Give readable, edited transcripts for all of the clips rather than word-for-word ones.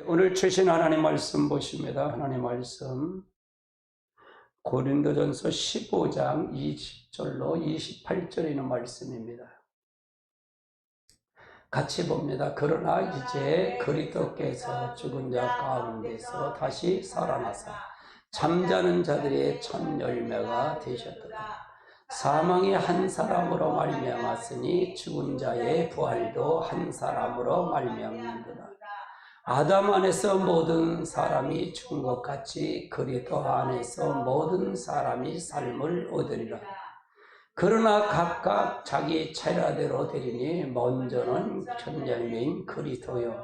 오늘 주신 하나님 말씀 보십니다. 하나님 말씀 고린도전서 15장 20절로 28절에 있는 말씀입니다. 같이 봅니다. 그러나 이제 그리스도께서 죽은 자 가운데서 다시 살아나사 잠자는 자들의 첫 열매가 되셨도다. 사망이 한 사람으로 말미암았으니 죽은 자의 부활도 한 사람으로 말미암는도다. 아담 안에서 모든 사람이 죽은 것 같이 그리스도 안에서 모든 사람이 삶을 얻으리라. 그러나 각각 자기 차례대로 되리니 먼저는 첫 열매인 그리스도요,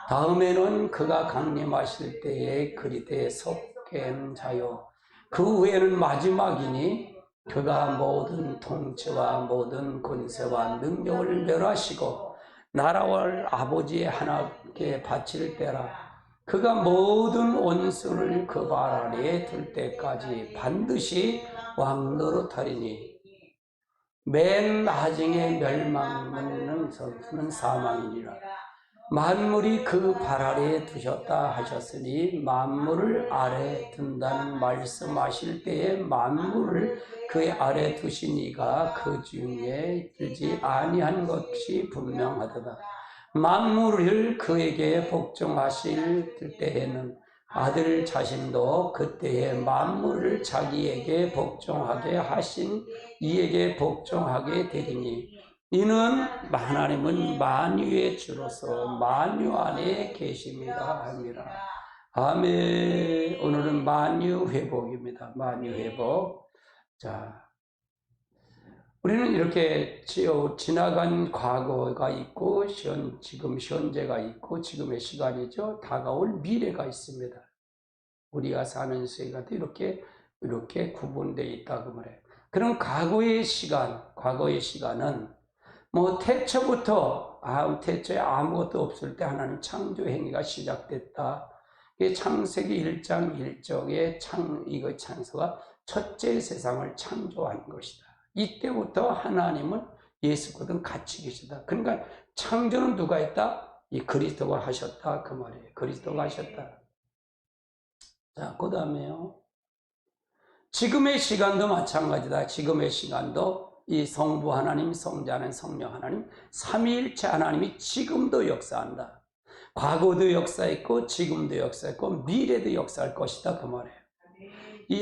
다음에는 그가 강림하실 때에 그리스도에 속한 자요, 그 후에는 마지막이니 그가 모든 통치와 모든 권세와 능력을 멸하시고 나라와 아버지의 하나님께 바칠 때라. 그가 모든 원수를 그 발 아래에 둘 때까지 반드시 왕노릇하리니 맨 나중에 멸망하는 선수는 사망이니라. 만물이 그 발 아래에 두셨다 하셨으니 만물을 아래 둔다는 말씀하실 때에 만물을 그 아래 두신 이가 그 중에 들지 아니한 것이 분명하도다. 만물을 그에게 복종하실 때에는 아들 자신도 그때에 만물을 자기에게 복종하게 하신 이에게 복종하게 되리니 이는 하나님은 만유의 주로서 만유 안에 계십니다 합니다. 아멘. 오늘은 만유 회복입니다. 만유 회복. 자, 우리는 이렇게 지나간 과거가 있고 지금 현재가 있고 지금의 시간이죠. 다가올 미래가 있습니다. 우리가 사는 세계가 이렇게 구분되어 있다고 말해요. 그럼 과거의 시간은 태초부터 태초에 아무것도 없을 때 하나님 창조 행위가 시작됐다. 창세기 1장 1절에 이거 창세가 첫째 세상을 창조한 것이다. 이때부터 하나님은 예수 그리스도는 같이 계시다. 그러니까 창조는 누가 했다? 이 그리스도가 하셨다 그 말이에요. 그리스도가 하셨다. 자, 그 다음에요. 지금의 시간도 마찬가지다. 지금의 시간도 이 성부 하나님, 성자는 성령 하나님, 삼위일체 하나님이 지금도 역사한다. 과거도 역사했고 지금도 역사했고 미래도 역사할 것이다 그 말이에요. 이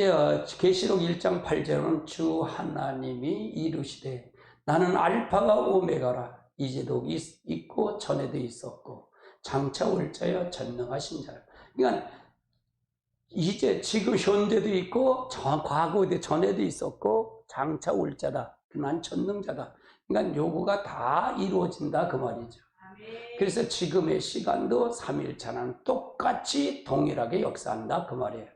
계시록 1장 8절은 주 하나님이 이르시되 나는 알파가 오메가라. 이제도 있고 전에도 있었고 장차 올 자여 전능하신 자라. 그러니까 이제 지금 현재도 있고 과거에도 전에도 있었고 장차 올 자다. 난 전능자다. 그러니까 요구가 다 이루어진다 그 말이죠. 그래서 지금의 시간도 삼위일체는 똑같이 동일하게 역사한다 그 말이에요.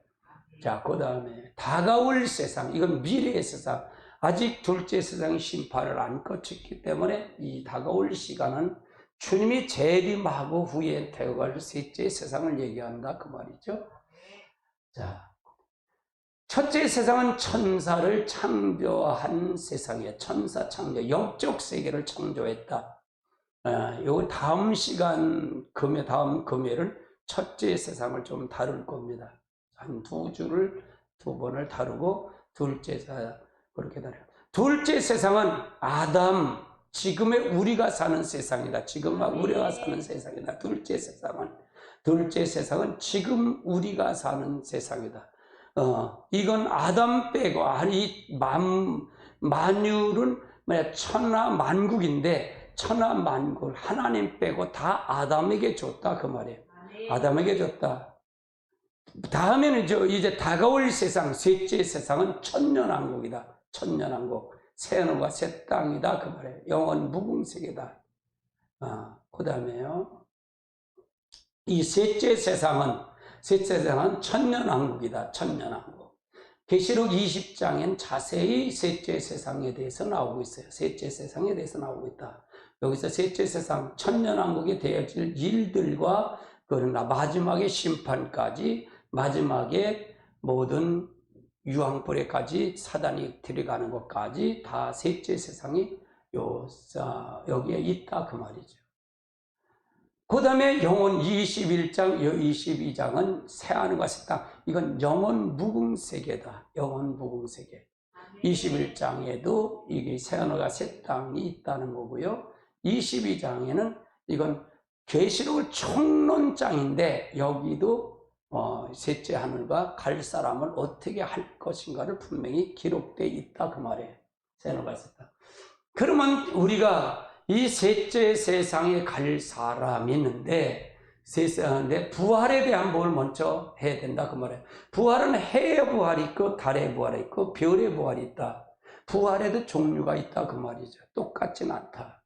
자, 그 다음에 다가올 세상, 이건 미래의 세상. 아직 둘째 세상의 심판을 안 거쳤기 때문에 이 다가올 시간은 주님이 재림하고 후에 되어갈 셋째 세상을 얘기한다 그 말이죠. 자, 첫째 세상은 천사를 창조한 세상이에요. 천사 창조, 영적 세계를 창조했다. 요 다음 시간 다음 금요일은 첫째 세상을 좀 다룰 겁니다. 한 두 번을 다루고 둘째 세상 그렇게 다뤄요. 둘째 세상은 아담, 지금의 우리가 사는 세상이다. 지금 우리가 사는 세상이다. 둘째 세상은 지금 우리가 사는 세상이다. 이건 아담 빼고 이 만유는 천하 만국인데 천하 만국을 하나님 빼고 다 아담에게 줬다 그 말이에요. 아담에게 줬다. 다음에는 이제 다가올 세상, 셋째 세상은 천년왕국이다. 천년왕국, 새 하늘과 새 땅이다 그 말이에요. 영원 무궁세계다. 그 다음에요. 이 셋째 세상은 천년왕국이다. 천년왕국. 계시록 20장엔 자세히 셋째 세상에 대해서 나오고 있어요. 셋째 세상에 대해서 나오고 있다. 여기서 셋째 세상, 천년왕국에 되어질 일들과 그러나 마지막에 심판까지, 마지막에 모든 유황불에까지 사단이 들어가는 것까지 다 셋째 세상이 여기에 있다 그 말이죠. 그 다음에 영혼 21장, 22장은 새하늘과 새 땅. 이건 영혼 무궁세계다. 영혼 무궁세계. 21장에도 이게 새하늘과 새 땅이 있다는 거고요. 22장에는 이건 계시록을 총론장인데 여기도 셋째 하늘과 갈 사람을 어떻게 할 것인가를 분명히 기록되어 있다 그 말이에요. 새하늘과 새 땅. 그러면 우리가 이 셋째 세상에 갈 사람이 있는데 부활에 대한 뭘 먼저 해야 된다 그 말이에요. 부활은 해의 부활이 있고 달의 부활이 있고 별의 부활이 있다. 부활에도 종류가 있다 그 말이죠. 똑같진 않다.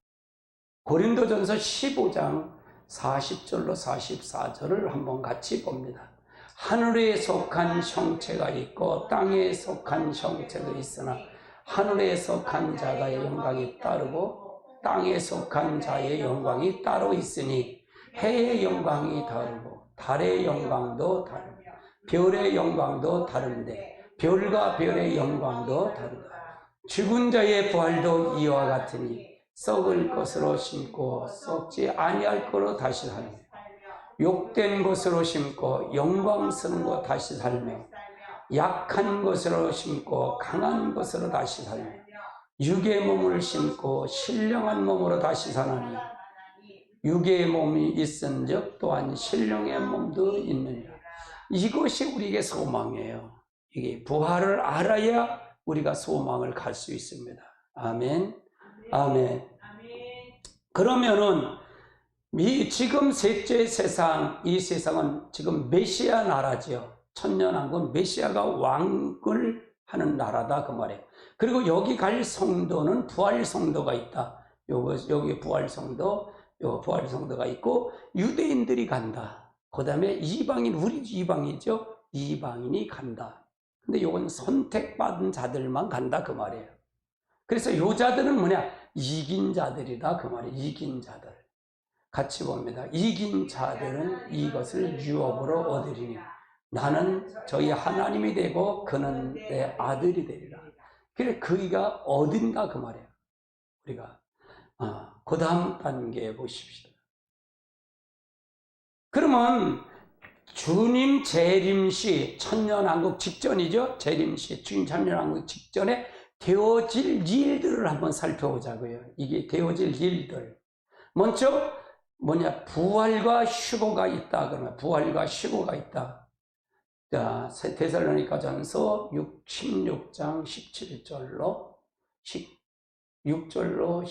고린도전서 15장 40절로 44절을 한번 같이 봅니다. 하늘에 속한 형체가 있고 땅에 속한 형체도 있으나 하늘에 속한 자의 영광이 따르고 땅에 속한 자의 영광이 따로 있으니 해의 영광이 다르고 달의 영광도 다르고 별의 영광도 다른데 별과 별의 영광도 다르다. 죽은 자의 부활도 이와 같으니 썩을 것으로 심고 썩지 아니할 것으로 다시 살며 욕된 것으로 심고 영광스러운 것 다시 살며 약한 것으로 심고 강한 것으로 다시 살며 육의 몸을 심고 신령한 몸으로 다시 사나니 육의 몸이 있은즉 또한 신령의 몸도 있느니라. 이것이 우리에게 소망이에요. 이게 부활을 알아야 우리가 소망을 갈 수 있습니다. 아멘. 아멘. 그러면은 지금 셋째 세상, 이 세상은 지금 메시아 나라지요. 천년왕국 메시아가 왕을 하는 나라다 그 말이에요. 그리고 여기 갈 성도는 부활 성도가 있다. 여기 부활 성도, 요 부활 성도가 있고 유대인들이 간다. 그다음에 이방인, 우리 이방이죠. 이방인이 간다. 근데 요건 선택받은 자들만 간다 그 말이에요. 그래서 요 자들은 뭐냐? 이긴 자들이다 그 말이에요. 이긴 자들. 같이 봅니다. 이긴 자들은 이것을 유업으로 얻으리니 나는 저희 하나님이 되고 그는 내 아들이 되리라. 그래 그이가 얻은다 그 말이에요. 우리가 그 다음 단계에 보십시다. 그러면 주님 재림시 천년왕국 직전이죠. 재림시 주님 천년왕국 직전에 되어질 일들을 한번 살펴보자고요. 이게 되어질 일들. 먼저 뭐냐? 부활과 휴거가 있다. 그러면 부활과 휴거가 있다. 자, 데살로니가전서 16장 17절로 6절로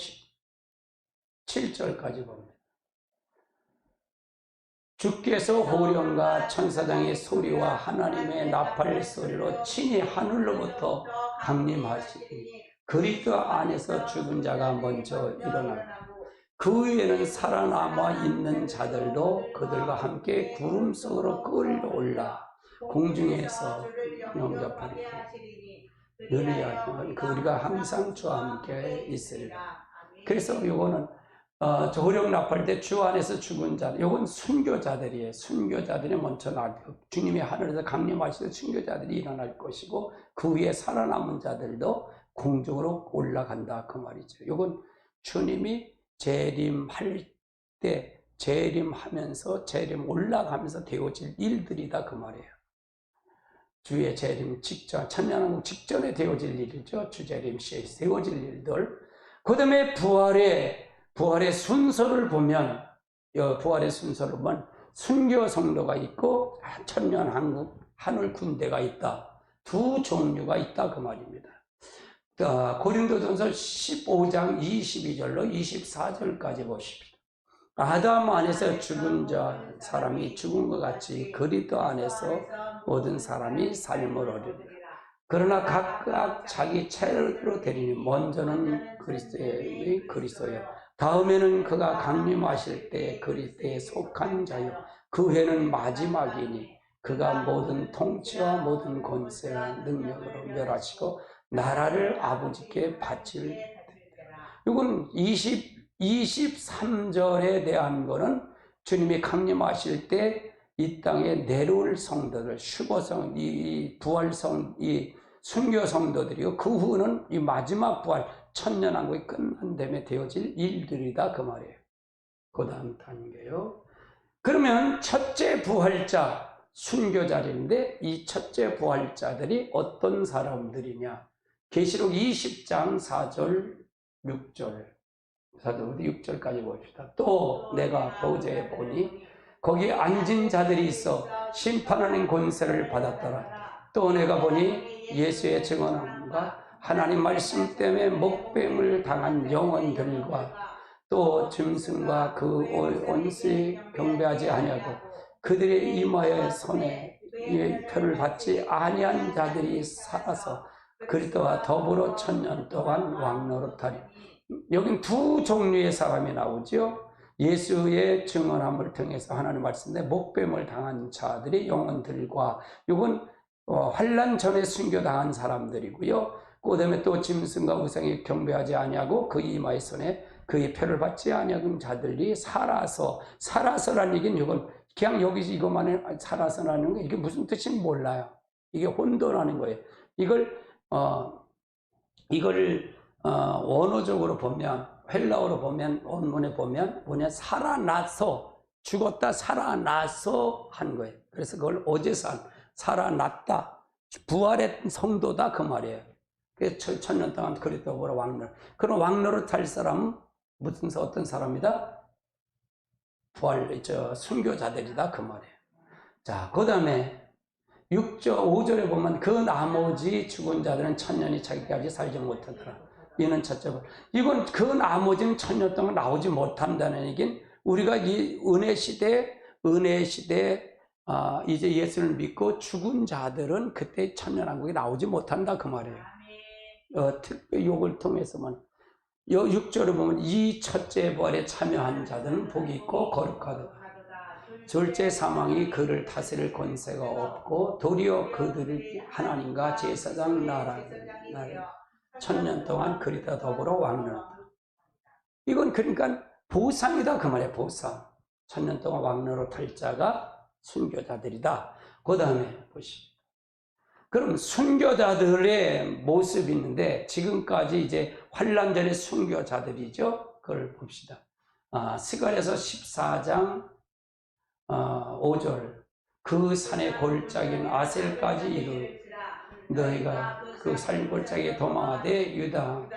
17절까지 봅니다. 주께서 호령과 천사장의 소리와 하나님의 나팔 소리로 친히 하늘로부터 강림하시니 그리스도 안에서 죽은 자가 먼저 일어나고 그 위에는 살아남아 있는 자들도 그들과 함께 구름 속으로 끌려올라 공중에서 영접하리니 느리하면 그 우리가 항상 주와 함께 있으리라. 그래서 요거는 호령 나팔 때 주 안에서 죽은 자들, 요건 순교자들이에요. 순교자들이 먼저 주님이 하늘에서 강림하실 때 순교자들이 일어날 것이고 그 위에 살아남은 자들도 공중으로 올라간다 그 말이죠. 요건 주님이 재림할 때 재림하면서 재림 올라가면서 되어질 일들이다 그 말이에요. 주의 재림 직전, 천년왕국 직전에 되어질 일이죠. 주재림 시에 되어질 일들. 그 다음에 부활의 순서를 보면, 부활의 순서를 보면 순교 성도가 있고 천년왕국 하늘 군대가 있다. 두 종류가 있다 그 말입니다. 고린도전서 15장 22절로 24절까지 보십시오. 아담 안에서 죽은 사람이 죽은 것 같이 그리스도 안에서 모든 사람이 삶을 얻으리라. 그러나 각각 자기 체력으로 되리니 먼저는 그리스도요. 다음에는 그가 강림하실 때 그리스도에 속한 자요. 그 해는 마지막이니 그가 모든 통치와 모든 권세와 능력으로 멸하시고 나라를 아버지께 바칠 때다. 이건 23절에 대한 거는 주님이 강림하실 때 이 땅에 내려올 성도들, 휴거성, 이 부활성, 이 순교 성도들이고 그 후는 이 마지막 부활, 천년왕국이 끝난 다음에 되어질 일들이다 그 말이에요. 그 다음 단계요. 그러면 첫째 부활자 순교자들인데 이 첫째 부활자들이 어떤 사람들이냐? 계시록 20장 4절 6절 6절까지 봅시다. 또 내가 보좌에 보니 거기 앉은 자들이 있어 심판하는 권세를 받았더라. 또 내가 보니 예수의 증언함과 하나님 말씀 때문에 목뱀을 당한 영혼들과 또 짐승과 그 원수에 경배하지 아니하고 그들의 이마에 손에 표를 받지 아니한 자들이 살아서 그리스도와 더불어 1000년 동안 왕노릇하리. 여긴 두 종류의 사람이 나오죠. 예수의 증언함을 통해서 하나님 말씀인데 목뱀을 당한 자들이 영혼들과 이건 환난 전에 순교당한 사람들이고요. 그 다음에 또 짐승과 우상에 경배하지 아니하고 그 이마의 손에 그의 표를 받지 아니하는 자들이 살아서라는 얘기는 이건 그냥 여기서 이것만 살아서라는 거 이게 무슨 뜻인지 몰라요. 이게 혼돈하는 거예요. 이걸 원어적으로 보면 헬라어로 보면 원문에 보면 뭐냐 살아나서 죽었다 살아나서 한 거예요. 그래서 그걸 어제산 살아났다 부활의 성도다 그 말이에요. 그래서 1000년 동안 그리스도로 왕노릇. 그럼 왕노릇 할 사람은 어떤 사람이다? 순교자들이다 그 말이에요. 자, 그 다음에 5절에 보면 그 나머지 죽은 자들은 1000년이 차기까지 살지 못하더라. 이는 첫째 번. 이건 그 나머지는 1000년 동안 나오지 못한다는 얘기는 우리가 이 은혜 시대 이제 예수를 믿고 죽은 자들은 그때 천년왕국에 나오지 못한다 그 말이에요. 특별히 이걸 통해서만 6절에 보면 이 첫째 부활에 참여한 자들은 복이 있고 거룩하다. 둘째 사망이 그를 다스릴 권세가 없고 도리어 그들이 하나님과 제사장 나라 1000년 동안 그리스도와 더불어 왕노릇. 이건 그러니까 보상이다 그 말이에요. 보상. 1000년 동안 왕노릇 할 자가 순교자들이다. 그 다음에 보시죠. 그럼 순교자들의 모습이 있는데 지금까지 이제 환난 전의 순교자들이죠. 그걸 봅시다. 스가랴서 14장 5절 그 산의 골짜기는 아셀까지 이르 너희가 그 산 골짜기에 도망하되 유다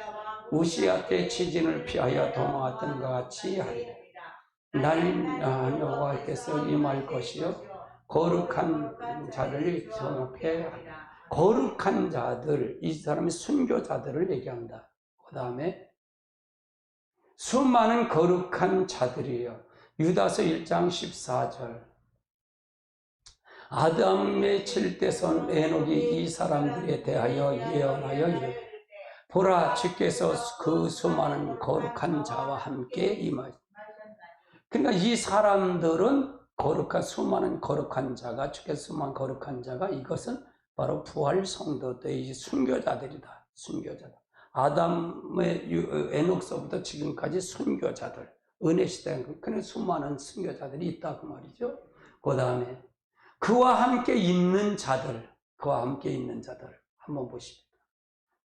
우시야 때 치진을 피하여 도망했던 것 같이 하리라. 날 여호와께서 임할 것이요 거룩한 자를 정확해 하리라. 거룩한 자들, 이 사람이 순교자들을 얘기한다. 그 다음에 수많은 거룩한 자들이에요. 유다서 1장 14절 아담의 칠대손 에녹이 이 사람들에 대하여 예언하여 이르되 보라 주께서 그 수많은 거룩한 자와 함께 임하시니. 그러니까 이 사람들은 수많은 거룩한 자가 주께서 수많은 거룩한 자가 이것은 바로 부활 성도들의 순교자들이다. 순교자들. 아담의 에녹서부터 지금까지 순교자들. 은혜 시대에 그런 수많은 순교자들이 있다 그 말이죠. 그 다음에 그와 함께 있는 자들 한번 보십니다.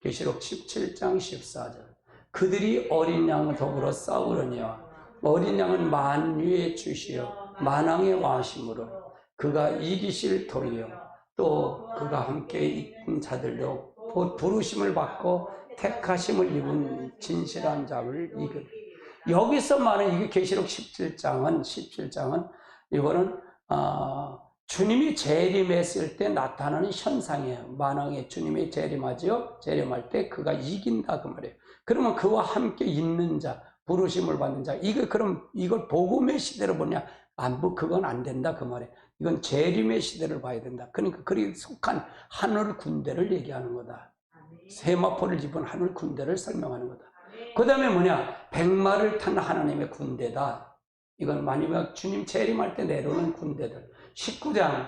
계시록 17장 14절 그들이 어린 양을 더불어 싸우려니와 어린 양은 만유의 주시여 만왕의 왕이시므로 그가 이기실 도리요 또 그가 함께 있는 자들도 부르심을 받고 택하심을 입은 진실한 자를 이기리. 여기서 말하는 이게 계시록 17장은 이거는 주님이 재림했을 때 나타나는 현상이에요. 만왕의 주님이 재림하지요. 재림할 때 그가 이긴다 그 말이에요. 그러면 그와 함께 있는 자, 부르심을 받는 자, 그럼 이걸 복음의 시대로 보냐? 그건 안 된다 그 말이에요. 이건 재림의 시대를 봐야 된다. 그러니까 그리 속한 하늘 군대를 얘기하는 거다. 세마포를 입은 하늘 군대를 설명하는 거다. 그 다음에 뭐냐? 백마를 탄 하나님의 군대다. 이건 마지막 주님 재림할 때 내려오는 군대들.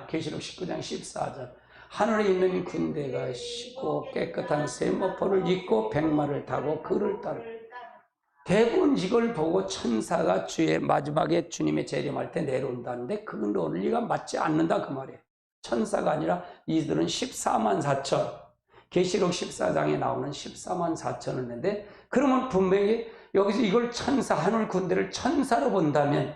계시록 19장 14절 하늘에 있는 군대가 씻고 깨끗한 세마포를 입고 백마를 타고 그를 따르. 대부분 이걸 보고 천사가 마지막에 주님의 재림할 때 내려온다는데 그 논리가 맞지 않는다 그 말이에요. 천사가 아니라 이들은 14만 4천 계시록 14장에 나오는 14만 4천을 했는데 그러면 분명히 여기서 이걸 하늘 군대를 천사로 본다면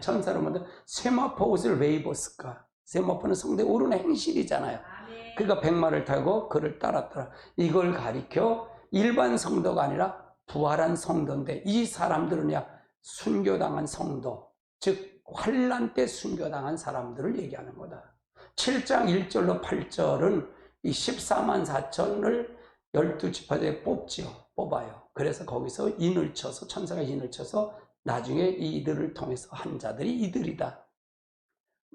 세마포 옷을 왜 입었을까? 세마포는 성대 오르는 행실이잖아요. 그러니까 백마를 타고 그를 따랐더라. 이걸 가리켜 일반 성도가 아니라 부활한 성도인데, 이 사람들은야 순교당한 성도, 즉 환난 때 순교당한 사람들을 얘기하는 거다. 7장 1절로 8절은 이 14만 4천을 12지파에 뽑아요. 그래서 거기서 인을 쳐서, 천사가 인을 쳐서 나중에 이들을 통해서 한 자들이 이들이다.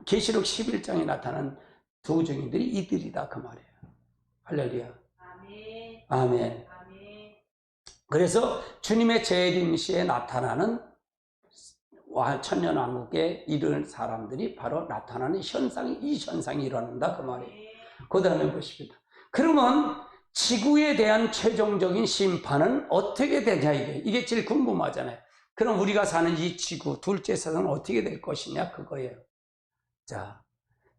계시록 11장에 나타난 두 증인들이 이들이다, 그 말이에요. 할렐루야. 아멘. 아멘. 그래서 주님의 재림 시에 나타나는 천년왕국에 이른 사람들이 바로 나타나는 현상이, 이 현상이 일어난다, 그 말이에요. 그 다음에 보십니다. 그러면 지구에 대한 최종적인 심판은 어떻게 되냐, 이게 제일 궁금하잖아요. 그럼 우리가 사는 이 지구, 둘째 세상은 어떻게 될 것이냐, 그거예요. 자,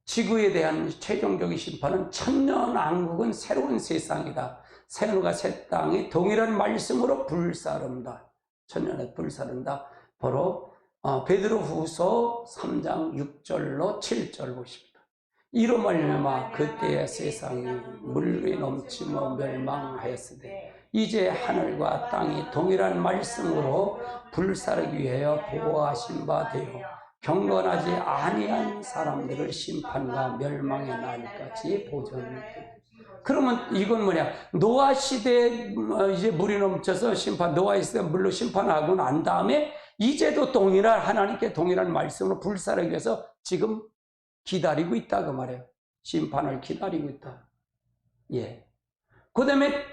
지구에 대한 최종적인 심판은 천년왕국은 새로운 세상이다. 새하늘과 새 땅이 동일한 말씀으로 불사른다. 천년에 불사른다. 바로 베드로후서 3장 6절로 7절 보십니다. 이로 말미암아 그때의 세상이 물이 넘치며 멸망하였으되 이제 하늘과 땅이 동일한 말씀으로 불사르기 위하여 보호하신 바 되어 경건하지 아니한 사람들을 심판과 멸망의 날까지 보존하되. 그러면 이건 뭐냐? 노아 시대에 이제 물이 넘쳐서 노아의 시대에 물로 심판하고 난 다음에 이제도 하나님께 동일한 말씀으로 불사르기 위해서 지금 기다리고 있다, 그 말이에요. 심판을 기다리고 있다. 예. 그 다음에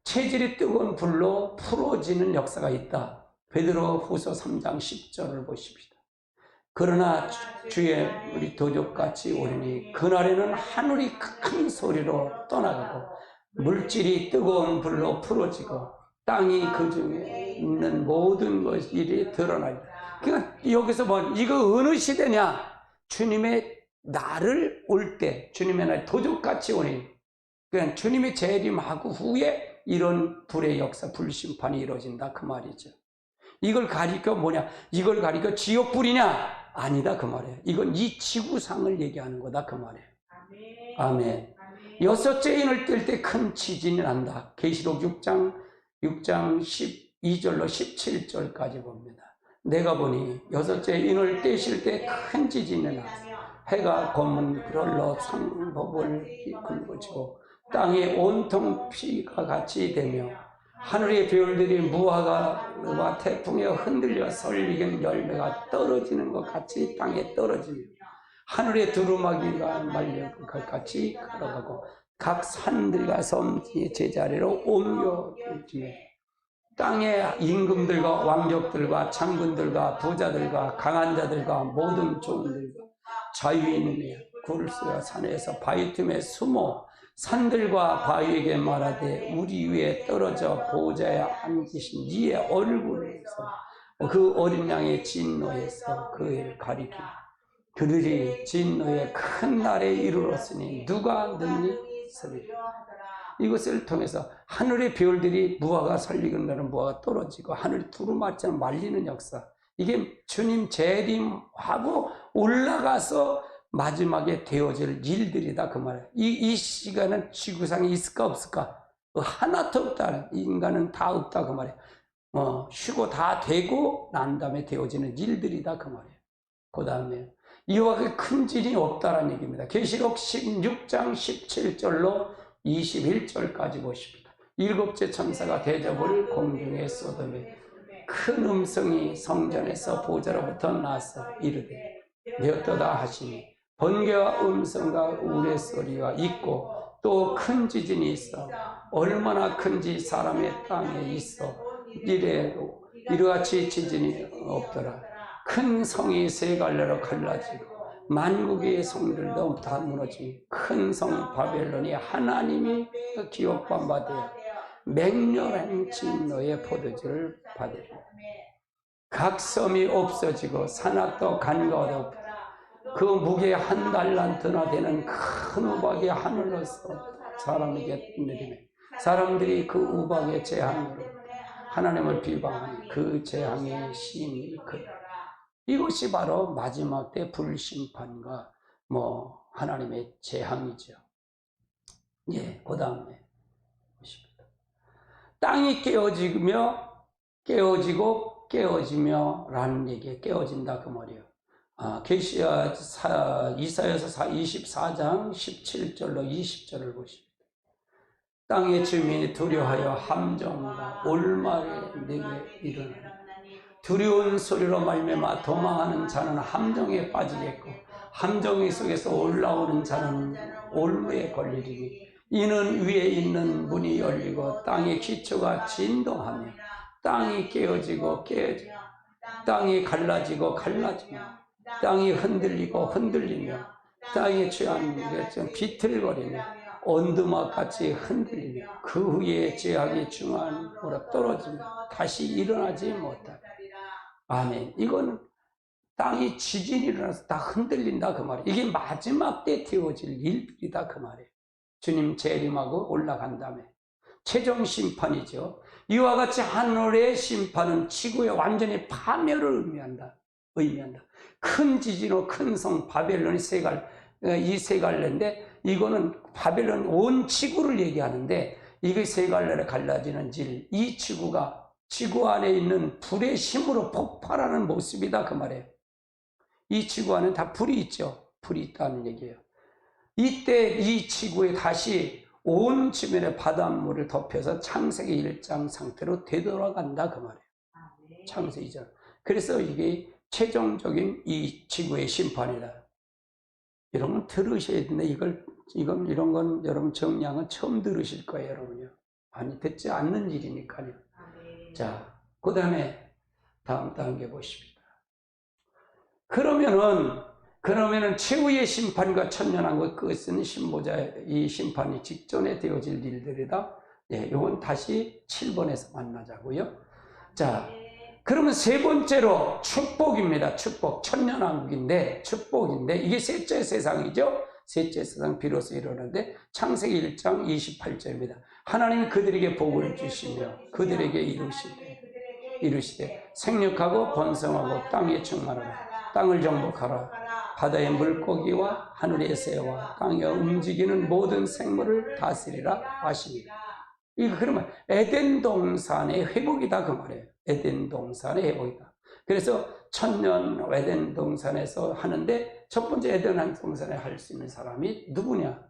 체질이 뜨거운 불로 풀어지는 역사가 있다. 베드로후서 3장 10절을 보십시다. 그러나 주의 우리 도적같이 오리니 그날에는 하늘이 큰 소리로 떠나가고 물질이 뜨거운 불로 풀어지고 땅이 그 중에 있는 모든 것이 드러나리라. 그러니까 여기서 이거 어느 시대냐? 주님의 날을 올 때, 주님의 날 도적같이 오니, 그냥 주님의 재림하고 후에 이런 불의 역사, 불심판이 이루어진다, 그 말이죠. 이걸 가리켜 뭐냐? 이걸 가리켜 지옥불이냐? 아니다, 그 말이에요. 이건 이 지구상을 얘기하는 거다, 그 말이에요. 아멘. 여섯째 인을 뗄 때 큰 지진이 난다. 계시록 6장 12절로 17절까지 봅니다. 내가 보니 여섯째 인을 떼실 때 큰 지진이 나 해가 검은 불로 상복을 굵어지고 땅이 온통 피가 같이 되며 하늘의 별들이 무화과와 태풍에 흔들려 설익은 열매가 떨어지는 것 같이 땅에 떨어지며 하늘의 두루마기가 말려 것 같이 걸어가고 각 산들과 섬 제자리로 옮겨지며 땅의 임금들과 왕족들과 장군들과 부자들과 강한 자들과 모든 종들과 자유인의 굴수와 산에서 바위 틈에 숨어 산들과 바위에게 말하되 우리 위에 떨어져 보좌에 앉으신 이의 얼굴에서 그 어린 양의 진노에서 그를 가리키고 그들이 진노의 큰 날에 이르렀으니 누가 능히 서리라. 이것을 통해서 하늘의 별들이 무화과 설익은 날은 무화과 떨어지고 하늘 두루마기처럼 말리는 역사, 이게 주님 재림하고 올라가서 마지막에 되어질 일들이다, 그 말이에요. 이 시간은 지구상에 있을까 없을까? 하나도 없다. 인간은 다 없다, 그 말이에요. 쉬고 다 되고 난 다음에 되어지는 일들이다, 그 말이에요. 그 다음에 이와 같은 큰 진이 없다라는 얘기입니다. 계시록 16장 17절로 21절까지 보십니다. 일곱째 천사가 대접을 공중에 쏟으며 큰 음성이 성전에서 보좌로부터 나서 이르되 되었도다 하시니 번개와 음성과 우레소리가 있고 또 큰 지진이 있어 얼마나 큰지 사람의 땅에 있어 이래로 이같이 지진이 없더라. 큰 성이 세 갈래로 갈라지고 만국의 성들도 다 무너지고 큰 성 바벨론이 하나님이 기업한 바 되어 맹렬한 진노의 포도주를 받으리라. 각 섬이 없어지고 산악도 간과도 없다. 그 무게 한 달란트나 되는 큰 우박이 하늘로서 사람에게 내리며 사람들이 그 우박의 재앙으로 하나님을 비방하니 그 재앙의 심이 그리라. 이것이 바로 마지막 때 불심판과 하나님의 재앙이죠. 예, 그 다음에 보십니다. 땅이 깨어지며 라는 얘기에 깨어진다 그 말이에요. 이사야서 24장 17절로 20절을 보십니다. 땅의 주민이 두려워하여 함정과 올마에 내게 일어나니 두려운 소리로 말미암아 도망하는 자는 함정에 빠지겠고 함정 속에서 올라오는 자는 올무에 걸리리니 이는 위에 있는 문이 열리고 땅의 기초가 진동하며 땅이 깨어지고 땅이 갈라지고 땅이 흔들리며 땅이 취한 것처럼 비틀거리며 언두막같이 흔들리며 그 후에 죄악이 중앙으로 떨어지며 다시 일어나지 못하리라. 아멘. 이거는 땅이 지진이 일어나서 다 흔들린다 그 말이에요. 이게 마지막 때 되어질 일들이다 그 말이에요. 주님 재림하고 올라간 다음에 최종 심판이죠. 이와 같이 하늘의 심판은 지구의 완전히 파멸을 의미한다. 큰 지진으로 큰 성 바벨론이 이 세 갈래인데 이거는 바벨론 온 지구를 얘기하는데 이게 세 갈래로 갈라지는 이 지구 안에 있는 불의 힘으로 폭발하는 모습이다 그 말이에요. 이 지구 안에 다 불이 있죠. 불이 있다는 얘기예요. 이때 이 지구에 다시 온 지면에 바닷물을 덮여서 창세기 1장 상태로 되돌아간다 그 말이에요. 창세기 2장. 그래서 이게 최종적인 이 지구의 심판이다. 이런 건 들으셔야 되는데 이런 건 여러분 정량은 처음 들으실 거예요, 여러분요. 많이 듣지 않는 일이니까요. 자, 그 다음에 다음 단계 보십니다. 그러면은 최후의 심판과 천년왕국 끝은 이 심판이 직전에 되어질 일들이다. 예, 이건 다시 7번에서 만나자고요. 자, 그러면 세 번째로 축복입니다. 천년왕국인데 축복인데 이게 셋째 세상이죠. 셋째 세상 비로소 이르는데 창세기 1장 28절입니다. 하나님이 그들에게 복을 주시며 그들에게 이르시되 생육하고 번성하고 땅에 충만하라. 땅을 정복하라. 바다의 물고기와 하늘의 새와 땅에 움직이는 모든 생물을 다스리라 하십니다. 이거 그러면 에덴 동산의 회복이다 그 말이에요. 에덴 동산의 회복이다. 그래서 천년 에덴 동산에서 하는데 첫 번째 에덴 동산에 할 수 있는 사람이 누구냐?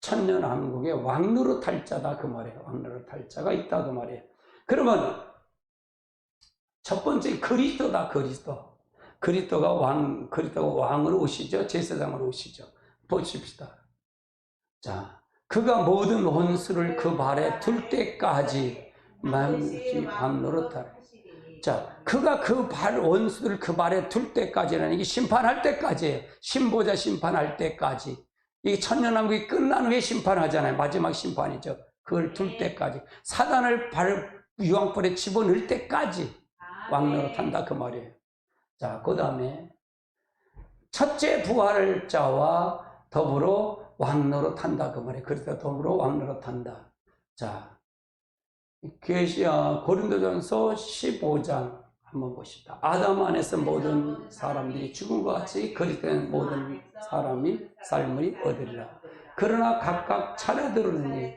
천년 왕국의 왕노릇할 자다 그 말이에요. 왕노릇할 자가 있다 그 말이에요. 그러면 첫 번째 그리스도다. 그리스도가 왕으로 오시죠. 제사장으로 오시죠. 보십시다. 자, 그가 모든 원수를 그 발에 둘 때까지 왕노릇하라. 자, 그가 원수를 그 발에 둘 때까지라는 게 심판할 때까지예요. 신보자 심판할 때까지. 이게 천년왕국이 끝난 후에 심판하잖아요. 마지막 심판이죠. 그걸 둘 때까지. 사단을 유황불에 집어넣을 때까지 왕노릇한다 그 말이에요. 자, 그 다음에 첫째 부활자와 더불어 왕노릇한다 그 말이에요. 그래서 더불어 왕노릇한다. 자, 고린도전서 15장 한번 보십시다. 아담 안에서 모든 사람들이 죽음과 같이 그리스도인 모든 사람이 삶을 얻으리라. 그러나 각각 차례대로니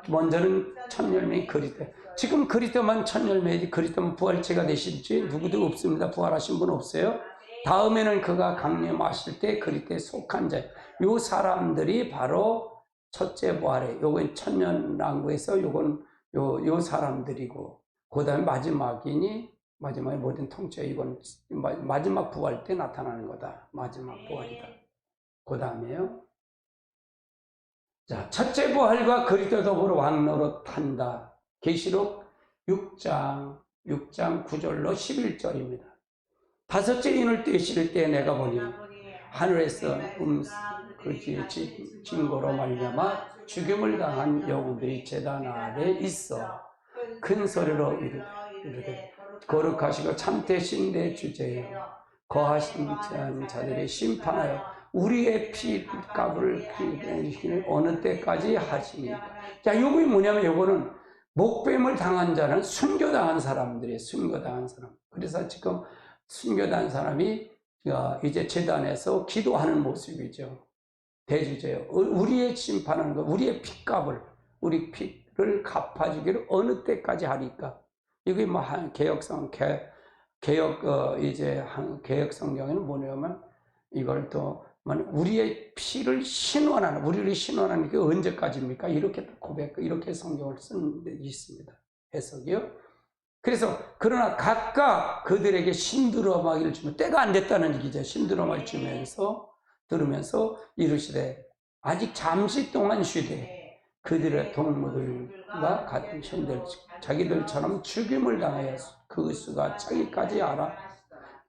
먼저는 천열매의 그리스도. 지금 그리스도만 천열매이지 그리스도만 부활체가 되실지 누구도 없습니다. 부활하신 분 없어요. 다음에는 그가 강림하실 때 그리스도에 속한 자. 요 사람들이 바로 첫째 부활에 요건 천년왕국에서 요건 요 사람들이고 그 다음에 마지막에 모든 통째 이건 마지막 부활 때 나타나는 거다. 마지막 부활이다. 그 다음에요. 자, 첫째 부활과 그리스도 더불어 왕노릇한다. 계시록 6장 9절로 11절입니다. 다섯째 인을 떼실 때 내가 보니 하늘에서 징고로 말미암아 죽임을 당한 영혼들이 제단 아래 있어 큰 소리로 이르되 거룩하시고 참되신 내 주제여 거하신 자들의 심판하여 우리의 피값을 어느 때까지 하십니까? 자, 요거 뭐냐면 요거는 목뱀을 당한 자는 순교당한 사람들이에요. 순교당한 사람. 그래서 지금 순교당한 사람이 이제 제단에서 기도하는 모습이죠. 대주제요. 우리의 심판하는 것, 우리의 핏값을, 우리 핏을 갚아주기를 어느 때까지 하니까. 이게 뭐 개혁 성경에는 뭐냐면 이걸 또 우리의 피를 신원하는, 우리를 신원하는 게 언제까지입니까? 이렇게 이렇게 성경을 쓴 데 있습니다. 해석이요. 그래서 그러나 각각 그들에게 심드러마기를 주면 때가 안 됐다는 얘기죠. 심드러마기를 주면서 들으면서 이르시되 아직 잠시 동안 쉬되 그들의 동무들과 같은 형들 자기들처럼 죽임을 당하여 그 수가 차기까지 알아.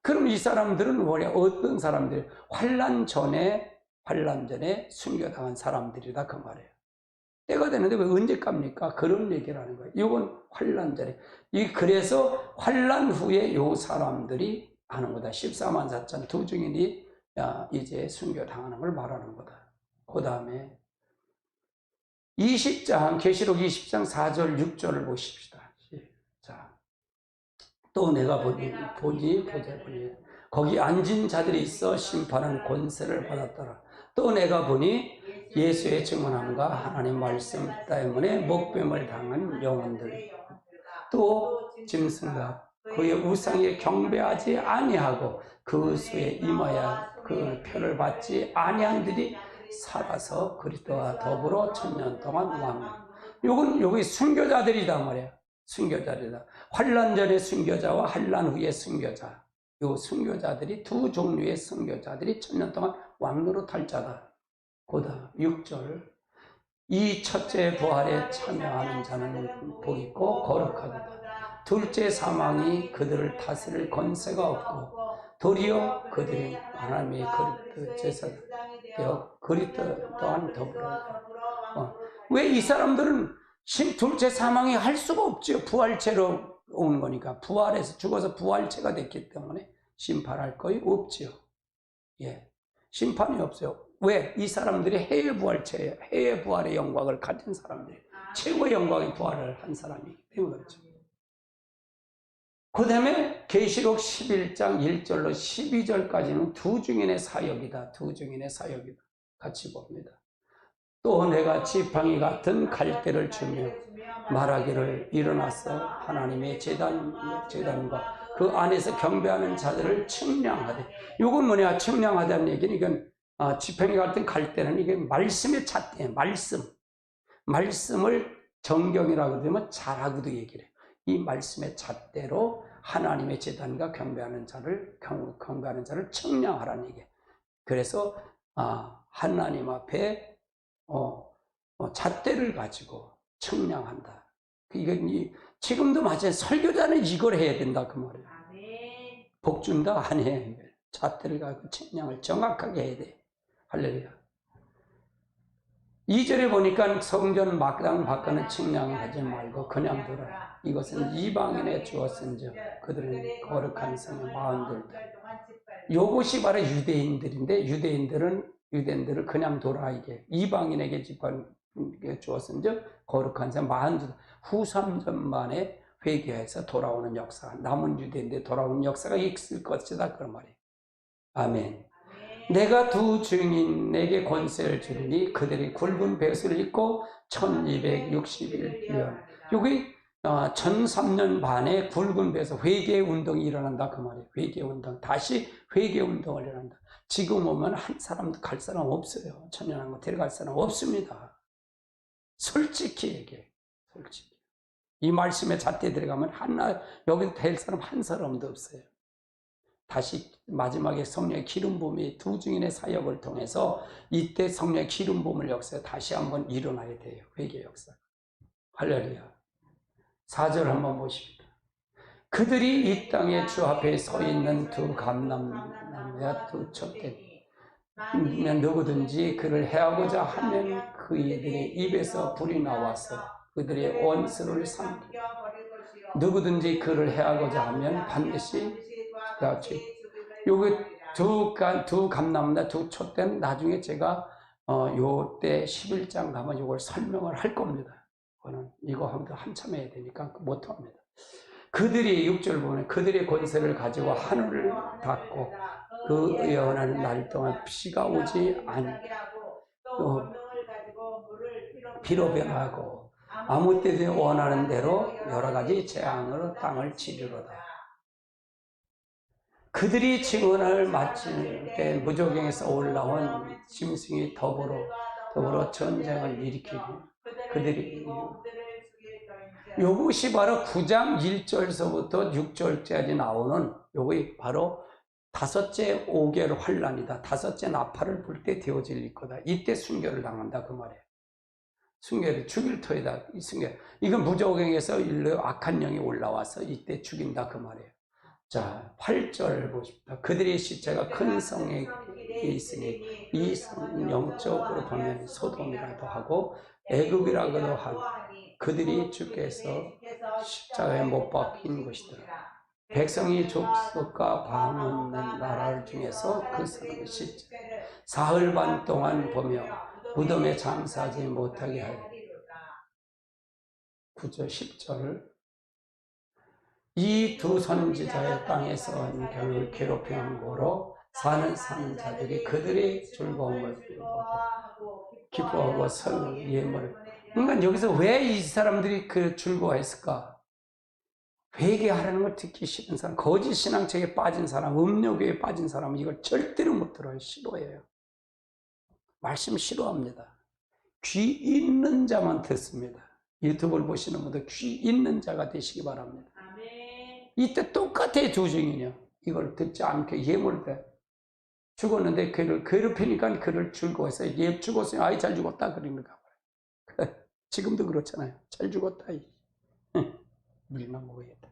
그럼 이 사람들은 뭐냐? 어떤 사람들? 환난 전에 순교당한 사람들이다 그 말이에요. 때가 되는데 왜 언제 갑니까? 그런 얘기를 하는 거예요. 이건 환난 전에. 그래서 환난 후에 요 사람들이 하는 거다. 14만 4천 두 증인이 이제 순교당하는 걸 말하는 거다. 그 다음에 20장 계시록 20장 4절 6절을 보십시다. 자, 또 내가 보니 거기 앉은 자들이 있어 심판한 권세를 받았더라. 또 내가 보니 예수의 증언함과 하나님 말씀 때문에 목뱀을 당한 영혼들, 또 짐승과 그의 우상에 경배하지 아니하고 그 수에 임하여 그 표를 받지 아니한들이 살아서 그리스도와 더불어 1000년 동안 왕. 여기 순교자들이다 말이야. 순교자들이다. 환난 전의 순교자와 환난 후의 순교자. 요 순교자들이 두 종류의 순교자들이 1000년 동안 왕노로 탈 자다. 고다 6절. 이 첫째 부활에 참여하는 자는 복 있고 거룩하도다. 둘째 사망이 그들을 다스릴 권세가 없고 도리어 그들이 하나님의 그리스도 제사되어 그리스도 또한 더불어. 왜 이 사람들은 둘째 사망이 할 수가 없죠. 부활체로 온 거니까. 부활해서 죽어서 부활체가 됐기 때문에 심판할 거의 없지요. 예. 심판이 없어요. 왜? 이 사람들이 해외 부활체예요. 해외 부활의 영광을 가진 사람들이에요. 최고의 영광의 부활을 한 사람이기 때문에 그렇죠. 그 다음에 계시록 11장 1절로 12절까지는 두 증인의 사역이다. 두 증인의 사역이다. 같이 봅니다. 또 내가 지팡이 같은 갈대를 주며 말하기를 일어나서 하나님의 제단과 그 안에서 경배하는 자들을 측량하되. 이건 뭐냐? 측량하다는 얘기는 이건 지팡이 같은 갈대는 이게 말씀의 잣대예요. 말씀을 정경이라고 그러면 자라고도 얘기를 해요. 이 말씀의 잣대로 하나님의 제단과 경배하는 자를 측량하라는 얘기예요. 그래서 하나님 앞에 잣대를 가지고 측량한다. 이건 지금도 맞아요. 설교자는 이걸 해야 된다 그 말이에요. 복 준다 아니에요. 잣대를 가지고 측량을 정확하게 해야 돼. 할렐루야. 2절에 보니까 성전 마당 밖에는 측량하지 말고 그냥 두라. 이것은 이방인에 주었은즉 그들은 거룩한 성의 마음들다. 요것이 바로 유대인들인데 유대인들을 그냥 둬라. 이게 이방인에게 주었은즉 거룩한 성 마음들. 후 3년 만에 회개해서 돌아오는 역사, 남은 유대인들 돌아오는 역사가 있을 것이다 그런 말이에요. 아멘. 내가 두 증인에게 권세를 주리니 그들이 굵은 벳을 입고 1260일 여기 1003년 반에 굵은 벳에서 회개 운동이 일어난다 그 말이에요. 회개 운동. 다시 회개 운동을 일어난다. 지금 오면 한 사람도 갈 사람 없어요. 천년왕국 데려갈 사람 없습니다. 솔직히 얘기해. 솔직히. 이 말씀에 잣대 들어가면 여기 될 사람 한 사람도 없어요. 다시 마지막에 성령의 기름 부음이 두 증인의 사역을 통해서 이때 성령의 기름 부음을 역사에 다시 한번 일어나야 돼요. 회개 역사. 할렐루야. 4절 한번 보십시다. 그들이 이 땅에 주 앞에 서 있는 두 감람나무와 두 촛대 누구든지 그를 해하고자 하면 그이들의 입에서 불이 나와서 그들의 원수를 삼키. 누구든지 그를 해하고자 하면 반드시 같이 요거 두 감나무나 두 촛대는 나중에 제가 요때 11장 가면 요걸 설명을 할 겁니다. 그거는 이거 하면 한참 해야 되니까 못합니다. 그들이 6절 보면 그들의 권세를 가지고 하늘을 닫고 그 예언하는 날 동안 비가 오지 않게 또 비로 변하고 아무 때든지 원하는 대로 여러 가지 재앙으로 땅을 치리로다. 그들이 증언을 마칠 때 무조경에서 올라온 짐승이 더불어 전쟁을 일으키고 그들이 요것이 바로 9장 1절서부터 6절까지 나오는 요것이 바로 다섯째 5개월 환란이다. 다섯째 나팔을 불 때 되어질 거다. 이때 순교를 당한다 그 말이에요. 순교를 죽일 터이다. 이 순교. 이건 무조경에서 일로 악한 영이 올라와서 이때 죽인다 그 말이에요. 자, 8절 보십시다. 그들의 시체가 큰 성에 있으니 이 성 영적으로 보면 소돔이라도 하고 애굽이라고도 하고 그들이 주께서 십자가에 못 박힌 것이더라. 백성이 족속과 방언는 나라 중에서 그 사람의 시체를 사흘 반 동안 보며 무덤에 장사하지 못하게 하여 9절 10절 이 두 선지자의 땅에서 온 결을 괴롭히는 거로 사는 자들이 그들의 즐거움을 기뻐하고 서로 예물을 그러니까 여기서 왜 이 사람들이 그 즐거워했을까? 회개하라는 걸 듣기 싫은 사람, 거짓 신앙책에 빠진 사람, 음욕에 빠진 사람은 이걸 절대로 못 들어요. 싫어해요. 말씀 싫어합니다. 귀 있는 자만 듣습니다. 유튜브를 보시는 분들 귀 있는 자가 되시기 바랍니다. 이때 똑같아요. 두 증인이요. 이걸 듣지 않게 예물을 때 죽었는데 그를 괴롭히니까 그를 즐거워해서 얘 죽었어요. 아이 잘 죽었다 그러는가 봐요. 지금도 그렇잖아요. 잘 죽었다. 물만 먹어야겠다.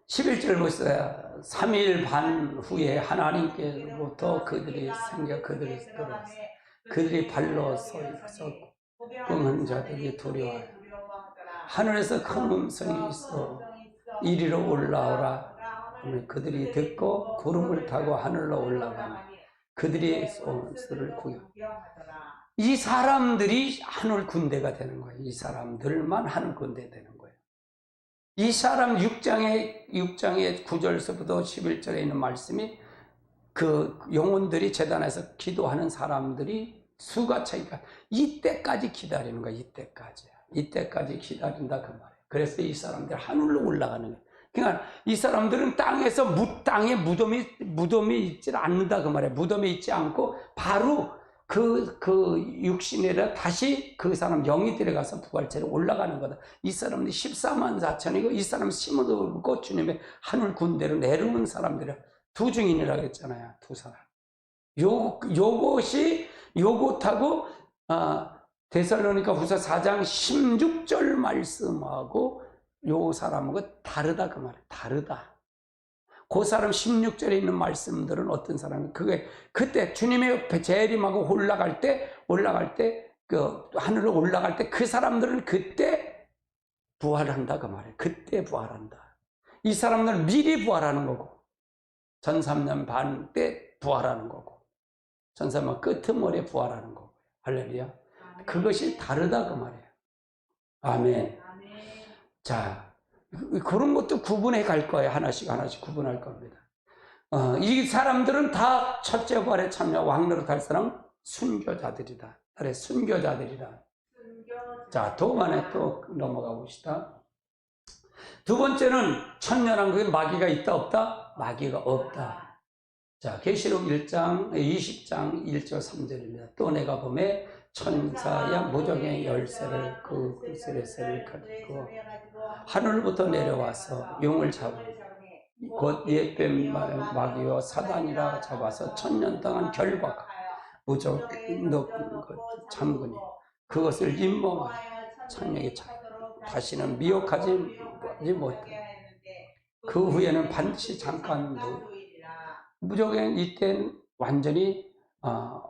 11절 보세요. 3일 반 후에 하나님께로부터 그들이 생겨 그들이 들어왔어요. 그들이 발로 서있고 끔은 자들이 두려워하여 하늘에서 큰 음성이 있어 이리로 올라오라 하면 그들이 듣고 구름을 타고 하늘로 올라가니 그들이 소를 구경. 이 사람들이 하늘 군대가 되는 거예요. 이 사람들만 하늘 군대 되는 거예요. 이 사람 6장의 9절서부터 11절에 있는 말씀이 그 영혼들이 제단에서 기도하는 사람들이 수가 차니까 이때까지 기다리는 거야. 이때까지 기다린다 그 말이에요. 그래서 이 사람들 하늘로 올라가는 거예요. 그러니까 이 사람들은 땅에서 땅에 무덤이 있지 않는다 그 말이에요. 무덤에 있지 않고 바로 그 육신에다 다시 그 사람 영이 들어가서 부활체로 올라가는 거다. 이 사람들이 14만 4천이고 이 사람 심을 얻고 주님의 하늘 군대를 내려온 사람들이 두 증인이라고 했잖아요. 두 사람. 요것하고 데살로니가 후서 4장 16절 말씀하고 요 사람하고 다르다 그 말이에요. 다르다. 그 사람 16절에 있는 말씀들은 어떤 사람이 그때 주님의 재림하고 올라갈 때 그 하늘로 올라갈 때 그 사람들은 그때 부활한다 그 말이에요. 그때 부활한다. 이 사람들은 미리 부활하는 거고 전 3년 반 때 부활하는 거고 전 3년 끄트머리에 부활하는 거고 할렐루야. 그것이 다르다 그 말이에요. 아멘. 자, 그런 것도 구분해 갈 거예요. 하나씩 구분할 겁니다. 이 사람들은 다 첫째 부활에 참여 왕노릇 할 사람 순교자들이다. 그래, 순교자들이다. 자, 도반에 또 넘어가 봅시다. 두 번째는 천년왕국에 마귀가 있다 없다? 마귀가 없다. 자, 계시록 20장 1절 3절입니다. 또 내가 보매 천사야 무적의 열쇠를 그 세례를 가지고 하늘부터 내려와서 용을 잡으니 곧 옛뱀 마귀와 사단이라 잡아서 1000년 동안 결박하고 무적 높은 것 잠그니 그것을 임몽하여 창력에 다시는 미혹하지 못해. 그 후에는 반드시 잠깐 무적의 이때는 완전히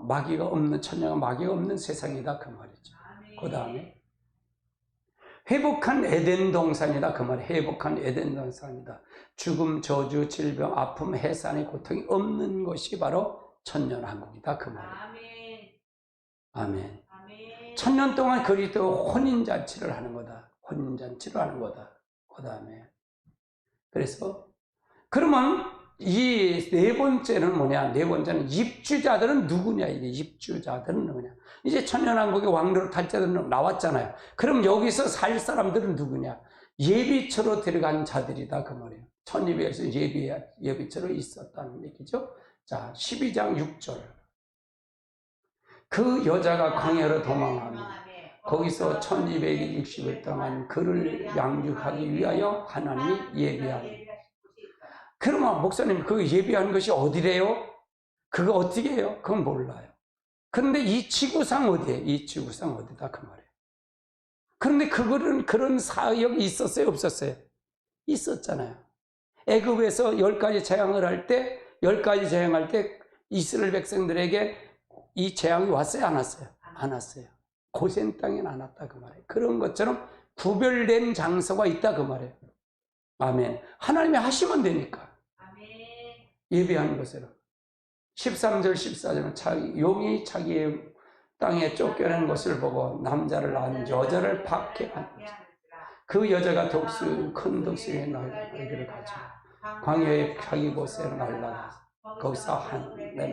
마귀가 없는 천녀가 마귀가 없는 세상이다 그 말이죠. 그 다음에 회복한 에덴 동산이다 그 말이에요. 회복한 에덴 동산이다. 죽음, 저주, 질병, 아픔, 해산의 고통이 없는 것이 바로 천년왕국이다 그 말이에요. 아멘. 아멘. 천년 동안 그리스도 혼인잔치를 하는 거다. 혼인잔치를 하는 거다. 그 다음에 그래서 그러면 이 네 번째는 뭐냐? 네 번째는 입주자들은 누구냐? 이게 입주자들은 누구냐? 이제 천년왕국의 왕로로 탈 자들은 나왔잖아요. 그럼 여기서 살 사람들은 누구냐? 예비처로 들어간 자들이다 그 말이에요. 천리배에서 예비처로 있었다는 얘기죠. 자, 12장 6절. 그 여자가 광야로 도망하며 거기서 1260일 동안 그를 양육하기 위하여 하나님이 예비하니. 그러면 목사님 그 예비한 것이 어디래요? 그거 어떻게 해요? 그건 몰라요. 그런데 이 지구상 어디에? 이 지구상 어디다 그 말이에요. 그런데 그거는 그런 사역이 있었어요? 없었어요? 있었잖아요. 애굽에서 10가지 재앙을 할 때 10가지 재앙할 때 이스라엘 백성들에게 이 재앙이 왔어요? 안 왔어요? 안 왔어요. 고센 땅에는 안 왔다 그 말이에요. 그런 것처럼 구별된 장소가 있다 그 말이에요. 아멘. 하나님이 하시면 되니까. 예비한 것으로 13절 14절은 용이 자기의 땅에 쫓겨낸 것을 보고 남자를 낳은 여자를 박해한 그 여자가 큰 독수리의 날개를 가지고 광야의 자기 곳에 날아가서 거기서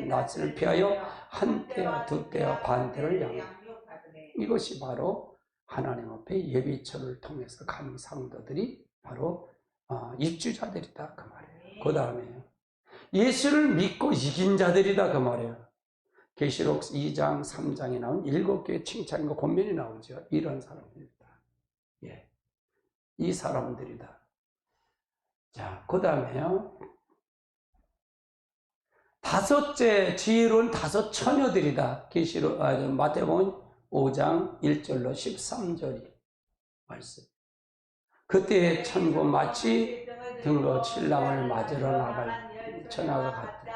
낯을 피하여 한 때와 두 때와 반 때를 양육하더니 이것이 바로 하나님 앞에 예비처를 통해서 간 상도들이 바로 입주자들이다 그 말이에요. 그 다음에 예수를 믿고 이긴 자들이다 그 말이에요. 계시록 2장 3장에 나온 7개의 칭찬과 권면이 나오죠. 이런 사람들이다. 예, 이 사람들이다. 자, 그 다음에요. 다섯째 지혜로운 다섯 처녀들이다. 계시록 마태복음 5장 1절로 13절이 말씀. 그때 천국 마치 등로 신랑을 맞으러 나갈 처녀가 같다.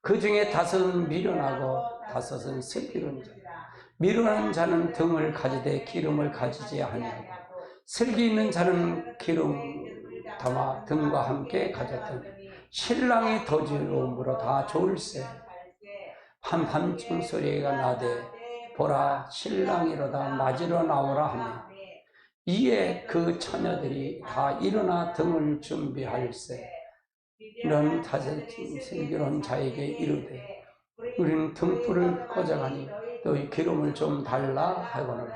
그 중에 다섯은 미련하고 다섯은 슬기로운 자다. 미련한 자는 등을 가지되 기름을 가지지 아니하고 슬기 있는 자는 기름 담아 등과 함께 가졌더니 신랑이 더 즐거움으로 다 좋을세. 한밤중 소리가 나되 보라 신랑이로다 맞으러 나오라 하며 이에 그 처녀들이 다 일어나 등을 준비할세. 이런 다섯 슬기로운 자에게 이르되 우리는 등불을 꺼져가니 너희 기름을 좀 달라 하고는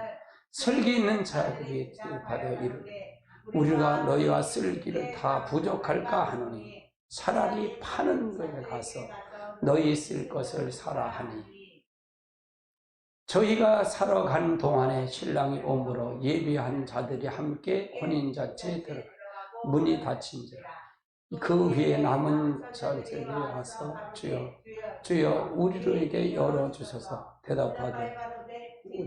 슬기 있는 자들이 받아 이르되 우리가 너희와 슬기를 다 부족할까 하노니 차라리 파는 것에 가서 너희 쓸 것을 사라 하니 저희가 사러 간 동안에 신랑이 오므로 예비한 자들이 함께 혼인잔치에 들어가 문이 닫힌지라 그 위에 남은 자들이 와서 주여 우리에게 열어주소서. 대답하되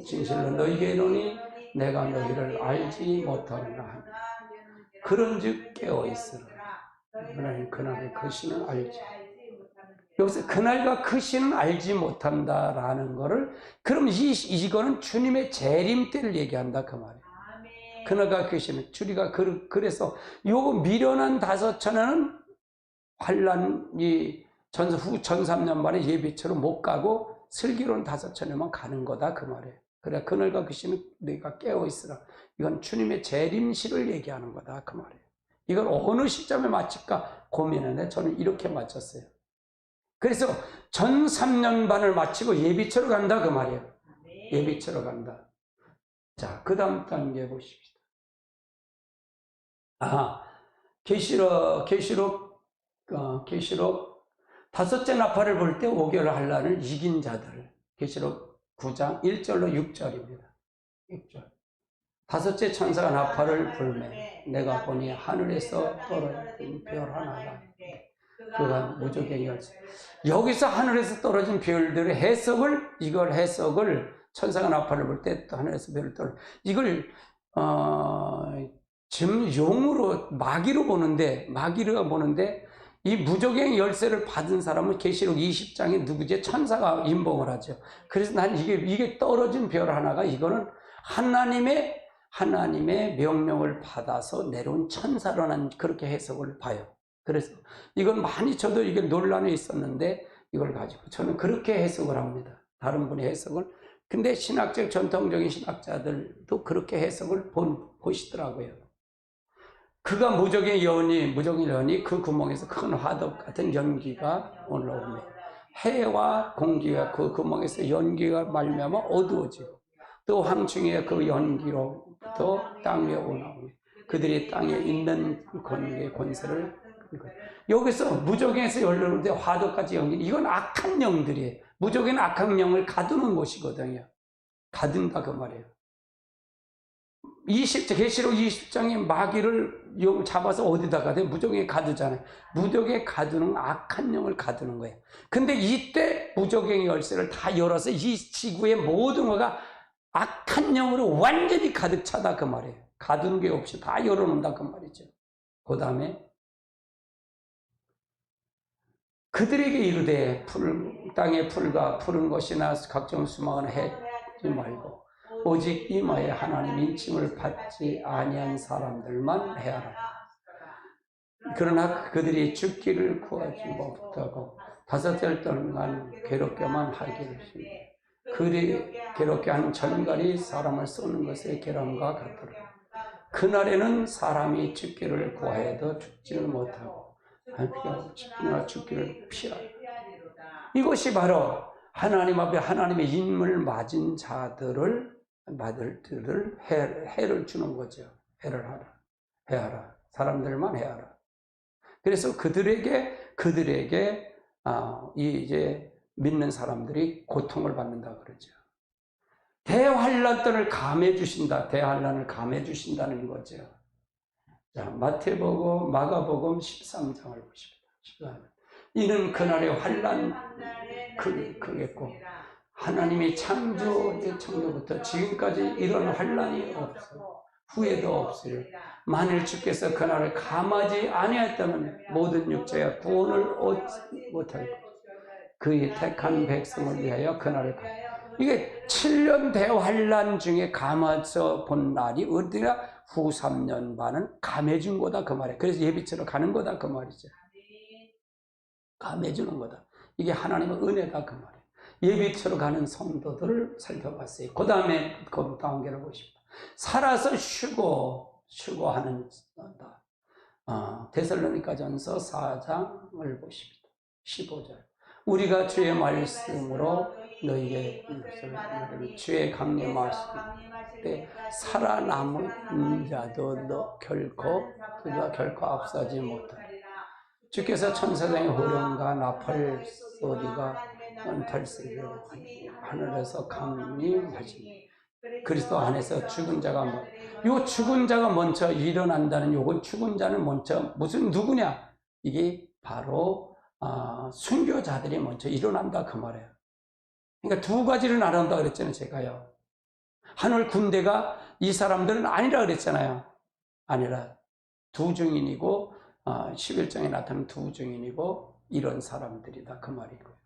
진실로 너희에게 이르노니 내가 너희를 알지 못하노라 하니 그런즉 깨어있으라. 그날의 그 신은 알지. 여기서 그날과 그 신은 알지 못한다라는 거를 그럼 이거는 주님의 재림 때를 얘기한다 그 말이에요. 그날과 그 신은 주리가 그래서 요 미련한 다섯 처녀는 환란이 전 3년 만에 예비처럼 못 가고 슬기로운 다섯 처녀만 가는 거다 그 말이에요. 그래 그날과 그 신은 내가 깨어 있으라. 이건 주님의 재림시를 얘기하는 거다 그 말이에요. 이걸 어느 시점에 마칠까 고민했는데 저는 이렇게 마쳤어요. 그래서 전 3년 반을 마치고 예비처로 간다 그 말이에요. 예비처로 간다. 자, 그 다음 단계 보십시다. 계시록 다섯째 나팔을 불 때 5개월 환란을 이긴 자들. 계시록 9장 1절로 6절입니다. 6절. 다섯째 천사가 나팔을 불매 내가 보니 하늘에서 떨어진 별 하나가 그가 무적의 열쇠. 여기서 하늘에서 떨어진 별들의 해석을 천사가 나팔을 불 때 또 하늘에서 별을 떨어 이걸 지금 용으로 마귀로 보는데 이 무적의 열쇠를 받은 사람은 계시록 20장에 누구지? 천사가 임봉을 하죠. 그래서 난 이게 떨어진 별 하나가 이거는 하나님의 명령을 받아서 내려온 천사로 난 그렇게 해석을 봐요. 그래서 이건 많이 저도 이게 논란에 있었는데 이걸 가지고 저는 그렇게 해석을 합니다. 다른 분의 해석을. 근데 신학적 전통적인 신학자들도 그렇게 해석을 보시더라고요. 그가 무적의 연이 그 구멍에서 큰 화덕 같은 연기가 올라오며 해와 공기가 그 구멍에서 연기가 말미암아 어두워지고 또 황충의 그 연기로부터 땅 위에 올라오며 그들이 땅에 있는 권세를 여기서 무적에서 열리는데 화덕까지 연기 이건 악한 영들이에요. 무적은 악한 영을 가두는 곳이거든요. 가둔다 그 말이에요. 계시록 20장에 마귀를 잡아서 어디다가 무적에 가두잖아요. 무적에 가두는 악한 영을 가두는 거예요. 근데 이때 무적의 열쇠를 다 열어서 이 지구의 모든 거가 악한 영으로 완전히 가득 차다 그 말이에요. 가두는 게 없이 다 열어놓는다 그 말이죠. 그 다음에 그들에게 이르되 땅의 풀과 푸른 것이나 각종 수망은 해지 말고 오직 이마에 하나님 인침을 받지 아니한 사람들만 해하라. 그러나 그들이 죽기를 구하지 못하고 5달 동안 괴롭게만 하기를 그들이 괴롭게 하는 전갈이 사람을 쏘는 것의 계란과 같더라. 그날에는 사람이 죽기를 구하여도 죽지를 못하고 죽기를 피하라. 이것이 바로 하나님 앞에 하나님의 인물 맞은 자들을 해를 주는 거죠. 해를 해하라. 사람들만 해하라. 그래서 그들에게 이제 믿는 사람들이 고통을 받는다 그러죠. 대환란 감해 주신다. 대환란을 감해 주신다는 거죠. 자, 마태복음, 마가복음 13장을 보십니다. 이는 그날의 환란 크겠고 하나님이 창조부터 지금까지 이런 환란이 없어 후에도 없으리라. 만일 주께서 그날을 감하지 아니했다면 모든 육체가 구원을 얻지 못할 것이다. 그의 택한 백성을 위하여 그날을 이게 7년 대환란 중에 감아서 본 날이 어디나 후 3년 반은 감해준 거다 그 말이에요. 그래서 예비처럼 가는 거다 그 말이죠. 감해주는 거다. 이게 하나님의 은혜다 그 말이에요. 예비처럼 가는 성도들을 살펴봤어요. 그 다음에 그 다음 계를 보십니다. 살아서 휴거하는 데살로니가전서 4장을 보십니다. 15절. 우리가 주의 말씀으로 너희에게 주의 강림하실 때 살아남은 자도 결코 앞서지 못하리라. 주께서 천사장의 호령과 나팔 소리가 탈세로 하늘에서 강림하시니 그리스도 안에서 죽은 자가 요 죽은 자가 먼저 일어난다는 요건 죽은 자는 먼저 무슨 누구냐? 이게 바로 순교자들이 먼저 일어난다 그 말이에요. 그러니까 두 가지를 나눈다 그랬잖아요. 제가요. 하늘 군대가 이 사람들은 아니라 그랬잖아요. 아니라 두 증인이고 11장에 나타나는 두 증인이고 이런 사람들이다 그 말이고요.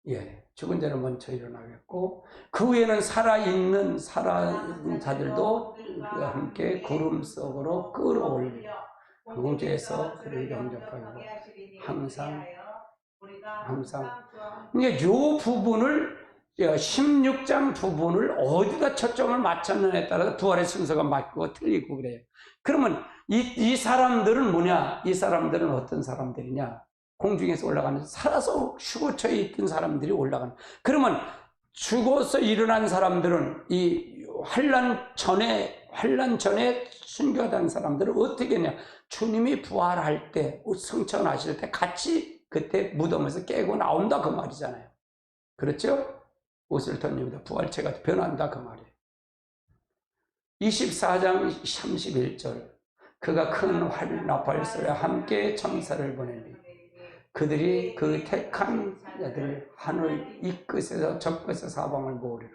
예, 죽은 자는 먼저 일어나겠고 그 후에는 살아있는 자들도 그와 함께 구름 속으로 끌어올리고 공주에서 그를 영접하고 항상 이게 요 부분을 16장 부분을 어디다 초점을 맞췄느냐에 따라서 부활의 순서가 맞고 틀리고 그래요. 그러면 이 사람들은 뭐냐? 이 사람들은 어떤 사람들이냐? 공중에서 올라가는 살아서 휴거처에 있던 사람들이 올라가는. 그러면 죽어서 일어난 사람들은 이 환란 전에 순교하던 사람들은 어떻게 했냐? 주님이 부활할 때 승천하실 때 같이 그때 무덤에서 깨고 나온다 그 말이잖아요. 그렇죠? 옷을 던집니다. 부활체가 변한다 그 말이에요. 24장 31절 그가 큰 나팔 소리와 함께 천사를 보내니 그들이 그 택한 자들 하늘 이 끝에서 저 끝에서 사방을 모으리라.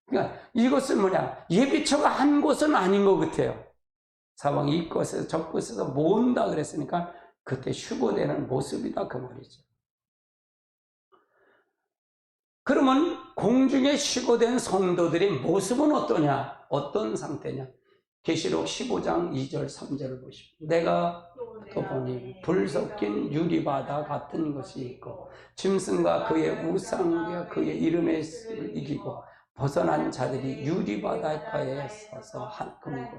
그러니까 이것은 뭐냐? 예비처가 한 곳은 아닌 것 같아요. 사방 이 끝에서 저 끝에서 모은다 그랬으니까 그때 휴거되는 모습이다 그 말이죠. 그러면 공중에 휴거된 성도들의 모습은 어떠냐? 어떤 상태냐? 계시록 15장 2절 3절을 보십시오. 내가 또 보니 불 섞인 유리바다 같은 것이 있고 짐승과 그의 우상과 그의 이름에 이기고 벗어난 자들이 유리바다가에 서서 한금이고.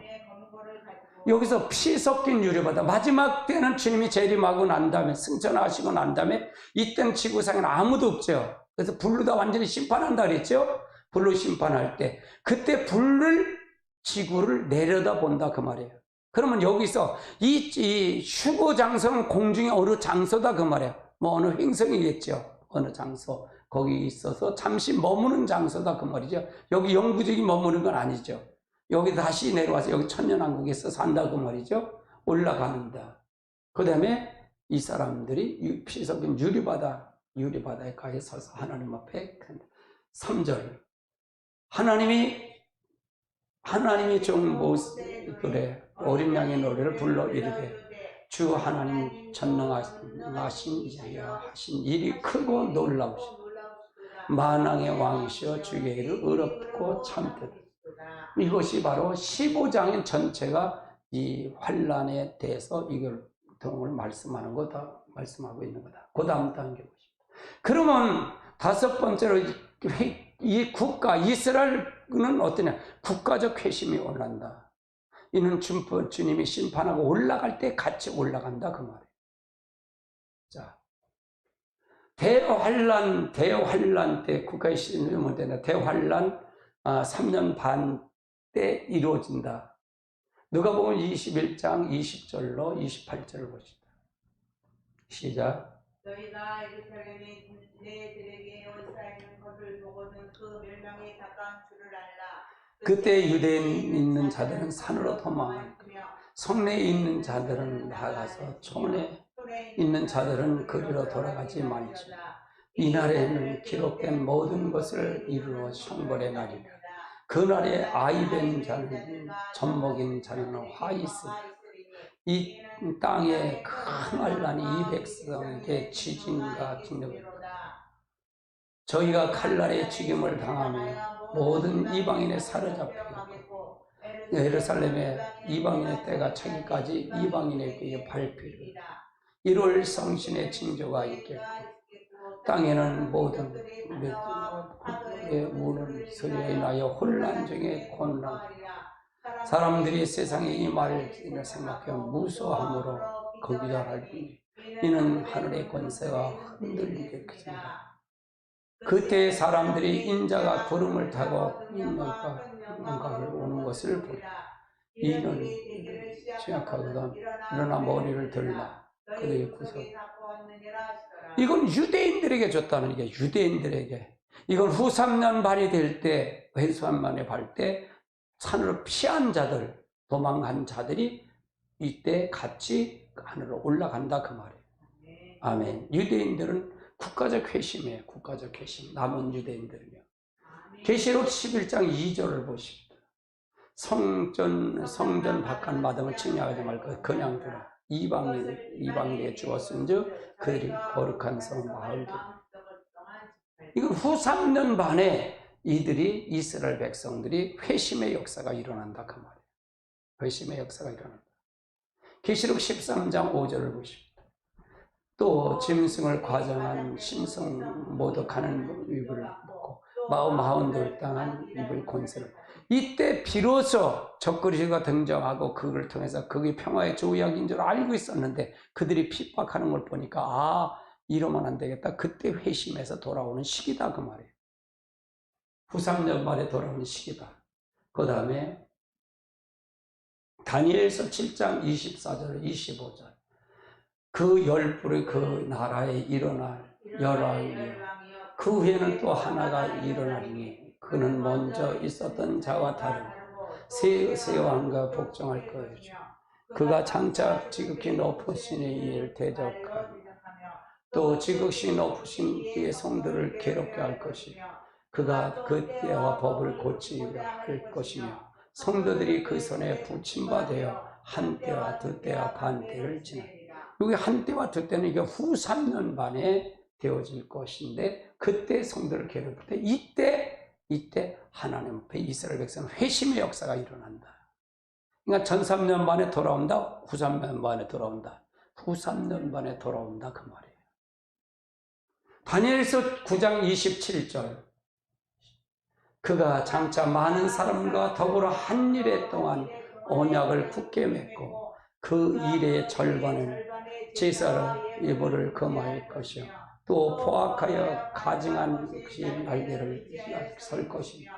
여기서 피 섞인 유리바다, 마지막 때는 주님이 재림하고 난 다음에 승천하시고 난 다음에 이때는 지구상에는 아무도 없죠. 그래서 불로 다 완전히 심판한다 그랬죠. 불로 심판할 때 그때 불을 지구를 내려다 본다 그 말이에요. 그러면 여기서 이 휴거 장소는 공중의 어느 장소다 그 말이에요. 뭐 어느 행성이겠죠. 어느 장소 거기 있어서 잠시 머무는 장소다 그 말이죠. 여기 영구적인 머무는 건 아니죠. 여기 다시 내려와서 여기 천년왕국에서 산다 그 말이죠. 올라가는다. 그 다음에 이 사람들이 피 섞인 유리바다에 가에 서서 하나님 앞에 3절 하나님이 종 모습에 어린 양의 노래를 불러 이르되 주 하나님 전능하신 이야 하신 일이 크고 놀라우시다. 만왕의 왕이시여 주의 일을 의롭고 참되다. 이것이 바로 15장의 전체가 이 환란에 대해서 이걸 등을 말씀하는 거다, 말씀하고 있는 거다. 그 다음 단계 보십시오. 그러면 다섯 번째로 이 국가 이스라엘은 어떠냐? 국가적 회심이 올라간다. 이는 주님이 심판하고 올라갈 때 같이 올라간다 그 말이에요. 자, 대환란 때 국가의 시즌이 뭐냐? 대환란 3년 반 때 이루어진다. 누가복음 21장 20절로 28절을 보시다. 시작. 너희가 예루살렘에 내들에게 쌓이는 것을 보고는 그 멸망에 가까운 줄을 알라. 그때 유대인 있는 자들은 산으로 도망하고 성내에 있는 자들은 나가서 촌에 있는 자들은 그리로 돌아가지 말지. 이날에는 기록된 모든 것을 이루어 형벌의 날이라. 그날에 아이된 자는 젖먹인 자는 화 있으리. 이 땅에 큰 환란이 이 백성에게 지진과 징력을 저희가 칼날의 죽임을 당하며 모든 이방인에 사로잡히고 예루살렘에 이방인의 때가 차기까지 이방인에게 발표를 1월 성신의 징조가 있겠고 땅에는 모든 우는 소리에 인하여 혼란 중에混乱. 사람들이 세상에 이 말을 생각해 무서워함으로 거기다 할뿐이 이는 하늘의 권세가 흔들리게 크습니다. 그때 사람들이 인자가 구름을 타고 인가를 오는 것을 보리라. 이는 취약하거든 일어나 머리를 들라. 그들의 구석. 이건 유대인들에게 줬다는 게 유대인들에게. 이건 후 3년 반이 될 때, 회수한 만에 발 때 산으로 피한 자들, 도망간 자들이 이때 같이 하늘로 올라간다 그 말이에요. 아멘. 유대인들은 국가적 회심이에요. 국가적 회심. 남은 유대인들은요. 계시록 11장 2절을 보십시오. 성전 바깥 마당을 침략하지 말고 그냥 두라. 이방인에게 주었은즉 그들이 거룩한 성 마을들. 이건 후 3년 반에 이들이 이스라엘 백성들이 회심의 역사가 일어난다 그 말이에요. 회심의 역사가 일어난다. 계시록 13장 5절을 보십시오. 또 짐승을 과정한 심성 모독하는 입을 먹고 마음 돌당한 입을 권세를. 이때 비로소 적그리스도가 등장하고 그걸 통해서 그게 평화의 조약인 줄 알고 있었는데 그들이 핍박하는 걸 보니까 이러면 안 되겠다. 그때 회심해서 돌아오는 시기다 그 말이에요. 후 3년 만에 돌아오는 시기다. 그 다음에 다니엘서 7장 24절 25절 그 열불이 그 나라에 일어날 열왕이요 그 후에는 또 하나가 일어나리니 그는 먼저 있었던 자와 다른 새 왕과 복종할 것이죠. 그가 장차 지극히 높으신 이를 대적하며 또 지극히 높으신 이의 성들을 괴롭게 할 것이요 그가 그 때와 법을 고치려 할 것이며 성도들이 그 손에 붙임바 되어 한 때와 두 때와 반 때를 지나리라. 여기 한 때와 두 때는 이게 후 3년 반에 되어질 것인데 그때 성도를 괴롭힐 때 이때 하나님 앞에 이스라엘 백성은 회심의 역사가 일어난다. 그러니까 전 3년 만에 돌아온다, 후 3년 만에 돌아온다. 후 3년 만에 돌아온다 그 말이에요. 다니엘서 9장 27절. 그가 장차 많은 사람과 더불어 한 일에 동안 언약을 굳게 맺고 그 일의 절반은 제사를 예물을 금할 것이요 또 포악하여 가증한 날개를 설 것이요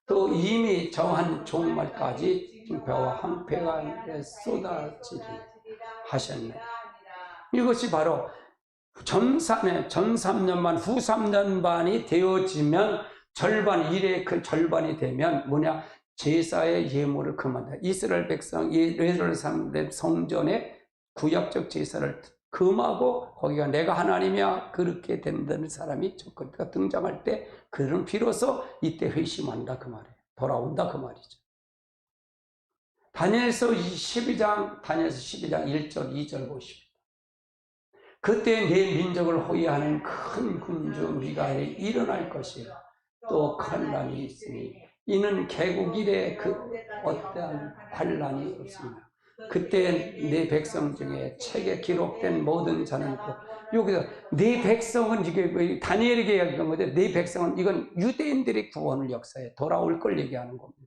또 이미 정한 종말까지 징표와 황폐가 쏟아지리 하셨네. 이것이 바로 전 3년만 후 3년 반이 되어지면 절반 일의 그 절반이 되면 뭐냐, 제사의 예물을 금한다. 이스라엘 백성 예루살렘 성전의 구약적 제사를 금하고 거기가 내가 하나님이야 그렇게 된다는 사람이 그가 등장할 때 그들은 비로소 이때 회심한다 그 말이에요. 돌아온다 그 말이죠. 다니엘서 12장 1절 2절 보십니다. 그때 내 민족을 호위하는 큰 군주 미가엘이 일어날 것이요 또 환난이 있으니 이는 개국 이래 그 어떠한 환난이 없습니다. 그때 내 백성 중에 책에 기록된 모든 자는 여기서 내 백성은 이게 다니엘에게 얘기한 건데 내 백성은 이건 유대인들의 구원을 역사에 돌아올 걸 얘기하는 겁니다.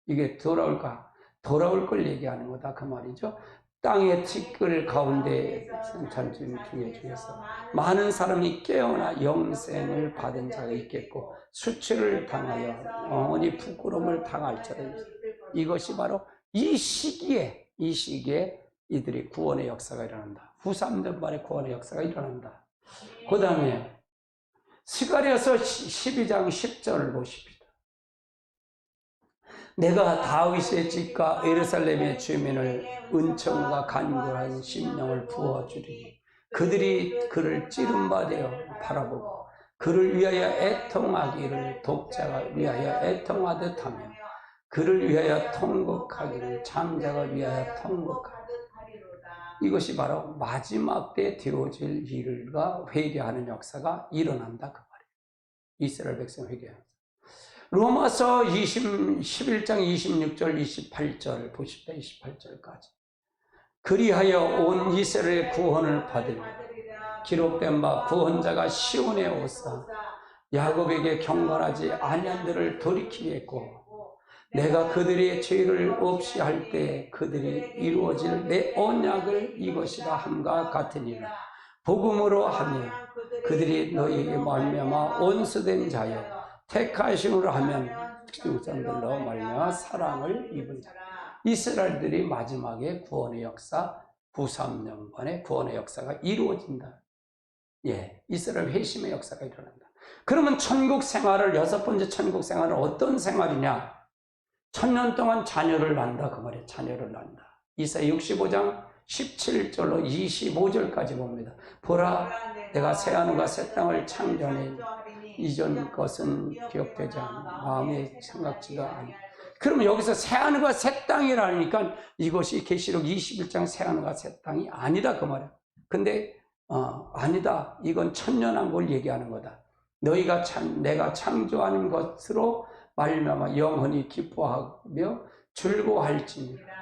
이게 돌아올 걸 얘기하는 거다 그 말이죠. 땅의 티끌 가운데 산천 중에서 많은 사람이 깨어나 영생을 받은 자가 있겠고 수치를 당하여 영원히 부끄러움을 당할지라. 이것이 바로 이 시기에 이들이 구원의 역사가 일어난다. 후 3년 만에 구원의 역사가 일어난다. 그 다음에 스가랴서 12장 10절을 보십시오. 내가 다윗의 집과 예루살렘의 주민을 은총과 간구한 심령을 부어주리니 그들이 그를 찌른바되어 바라보고 그를 위하여 애통하기를 독자가 위하여 애통하듯 하며 그를 위하여 통곡하기를 장자가 위하여 통곡하듯 하리로다. 이것이 바로 마지막 때 되어질 일과 회개하는 역사가 일어난다 그 말이에요. 이스라엘 백성 회개합니다. 로마서 11장 26절 28절 보십시다. 28절까지. 그리하여 온 이스라엘의 구원을 받으리라. 기록된 바 구원자가 시온에 오사 야곱에게 경건하지 아니한 들을 돌이키겠고 내가 그들의 죄를 없이 할 때 그들이 이루어질 내 언약을 이것이라 함과 같으니라. 복음으로 하며 그들이 너희에게 말미암아 온수된 자여 택하심으로 하면 백성들로 말미암아 사랑을 입은 자. 이스라엘들이 마지막에 구원의 역사, 후 3년간의 구원의 역사가 이루어진다. 예, 이스라엘 회심의 역사가 일어난다. 그러면 천국 생활을, 여섯 번째 천국 생활은 어떤 생활이냐? 1000년 동안 자녀를 낳는다 그 말이에요. 자녀를 낳는다. 이사야 65장 17절로 25절까지 봅니다. 보라, 내가 새하늘과 새 땅을 창조하니 이전 것은 기억되지 않아 마음에 생각지도 않아. 그러면 여기서 새하늘과 새 땅이라니까 이것이 계시록 21장 새하늘과 새 땅이 아니다 그 말이에요. 근데 아니다. 이건 천년왕국을 얘기하는 거다. 너희가 내가 창조하는 것으로 말미암아 영원히 기뻐하며 즐거워할지니라.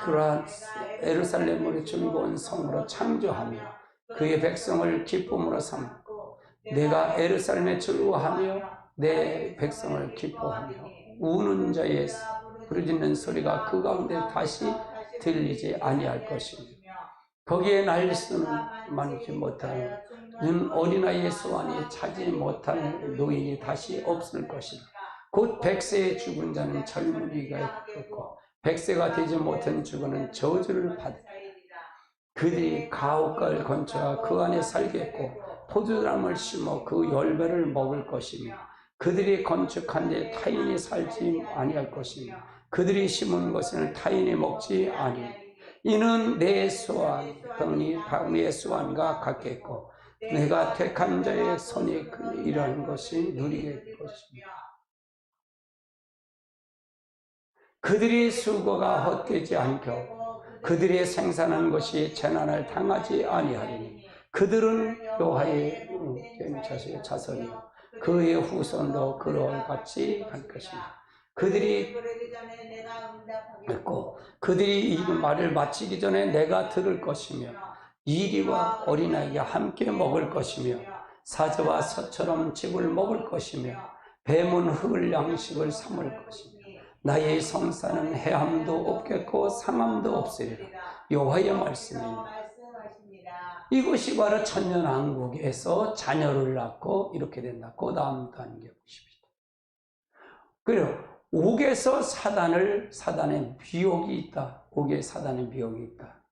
그러한 예루살렘으로 즐거운 성으로 창조하며 그의 백성을 기쁨으로 삼고 내가 예루살렘에 즐거워하며 내 백성을 기뻐하며 우는 자의 부르짖는 소리가 그 가운데 다시 들리지 아니할 것이며 거기에 날수는 많지 못하는 어린아이의 수완이 차지 못하는 노인이 다시 없을 것이다. 곧 100세에 죽은 자는 젊은이가 있고 100세가 되지 못한 죽어는 저주를 받으리라. 그들이 가옥가를 건축하여 그 안에 살겠고 포도나무를 심어 그 열매를 먹을 것이며 그들이 건축한 데 타인이 살지 아니할 것이며 그들이 심은 것을 타인이 먹지 아니하리니 이는 내 수완 병이 밤의 수완과 같겠고 내가 택한 자의 손이 일하는 것이 누리게 될 것이며 그들의 수고가 헛되지 않고 그들의 생산한 것이 재난을 당하지 아니하리니 그들은 여호와의 자손이요 그의 후손도 그와 같이 할 것이며 그들이 그러기 전에 내가 응답하겠고 했고 그들이 이 말을 마치기 전에 내가 들을 것이며 이리와 어린아이가 함께 먹을 것이며 사자와 서처럼 즙을 먹을 것이며 뱀은 흙을 양식을 삼을 것이며 나의 성사는 해함도 없겠고 상함도 없으리라. 여호와의 말씀입니다. 이것이 바로 천년왕국에서 자녀를 낳고 이렇게 된다. 그 다음 단계 보십시다. 그리고 옥에서 사단의 미혹이 있다. 옥에 사단의 미혹이 있다.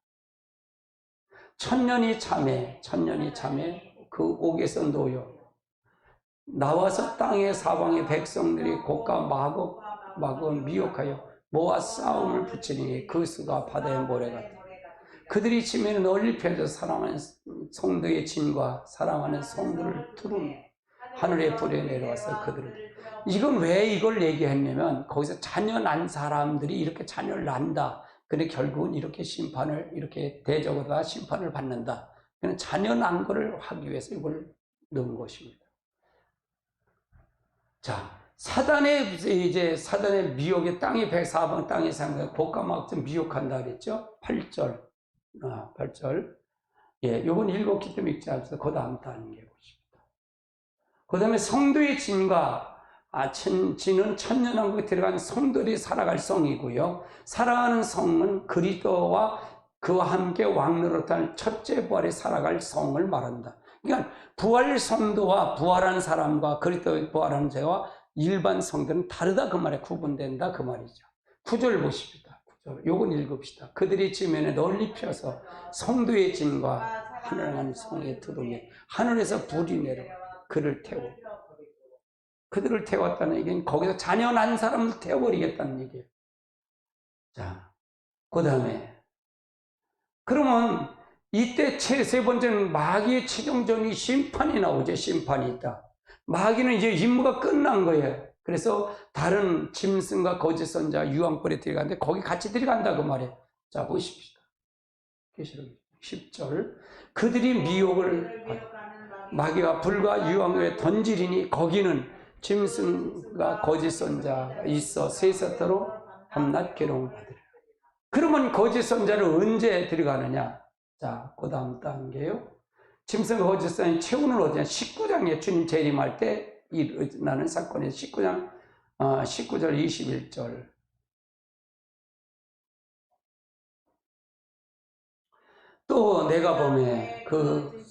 천년이 참에 그 옥에서 놓여 나와서 땅의 사방의 백성들이 곡과 마곡을 미혹하여 모아 싸움을 붙이니 그 수가 바다의 모래 같다. 그들이 지면에 널리 펴져 사랑하는 성도의 진과 사랑하는 성도를 두루미 하늘의 불에 내려와서 그들을. 이건 왜 이걸 얘기했냐면 거기서 자녀 난 사람들이 이렇게 자녀를 난다. 근데 결국은 이렇게 이렇게 대적으로 심판을 받는다. 그냥 자녀 난 거를 하기 위해서 이걸 넣은 것입니다. 자, 사단의 미혹의 땅이 104번 땅의 상가 곡과 미혹한다 그랬죠? 8절. 8절. 예, 요건 읽었기 때문에 읽지 않습니다. 그 다음 단계 보십니다. 그 다음에 성도의 진과 진은 천년왕국에 들어간 성들이 살아갈 성이고요. 살아가는 성은 그리스도와 그와 함께 왕노릇할 첫째 부활에 살아갈 성을 말한다. 그러니까 부활 성도와 부활한 사람과 그리스도의 부활한 자와 일반 성들은 다르다 그 말에 구분된다 그 말이죠. 9절 보십니다. 9절. 요건 읽읍시다. 그들이 지면에 널리 펴서 성도의 진과 하늘한 성의 두루미 하늘에서 불이 내려와 그를 태우고 그들을 태웠다는 얘기는 거기서 자녀 난 사람을 태워버리겠다는 얘기예요. 자, 그 다음에 그러면 이때 세 번째는 마귀의 최종적인 심판이 나오죠. 심판이 있다. 마귀는 이제 임무가 끝난 거예요. 그래서 다른 짐승과 거짓 선자 유황불에 들어가는데 거기 같이 들어간다 그 말이에요. 자, 보십시다. 계시록 10절. 그들이 미혹을 마귀가 불과 유황에 던지리니 거기는 짐승과 거짓 선자가 있어 세세토록 밤낮 괴로움을 받으리라. 그러면 거짓 선자를 언제 들어가느냐? 자, 그 다음 단계요. 짐승과 거짓 선자의 최후는 어디냐? 19장에 주님 재림할 때 일어나는 사건이에요. 19장 19절 21절. 또 내가 보매 그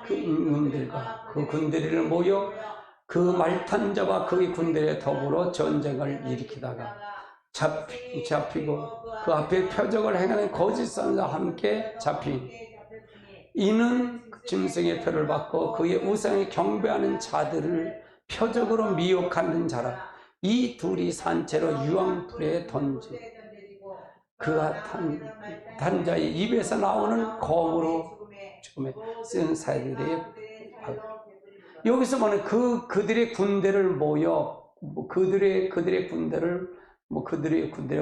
임금들과 그 군대를 모여 그 말탄 자와 그의 군대에 더불어 전쟁을 일으키다가 잡히고 그 앞에 표적을 행하는 거짓 선자와 함께 잡힌 이는 짐승의 표를 받고 그의 우상에 경배하는 자들을 표적으로 미혹하는 자라. 이 둘이 산채로 유황불에 던진 그가 탄 자의 입에서 나오는 검으로 죽음에 쓴 사이들의 여기서 보면 그들의 군대를 모여 그들의 군대가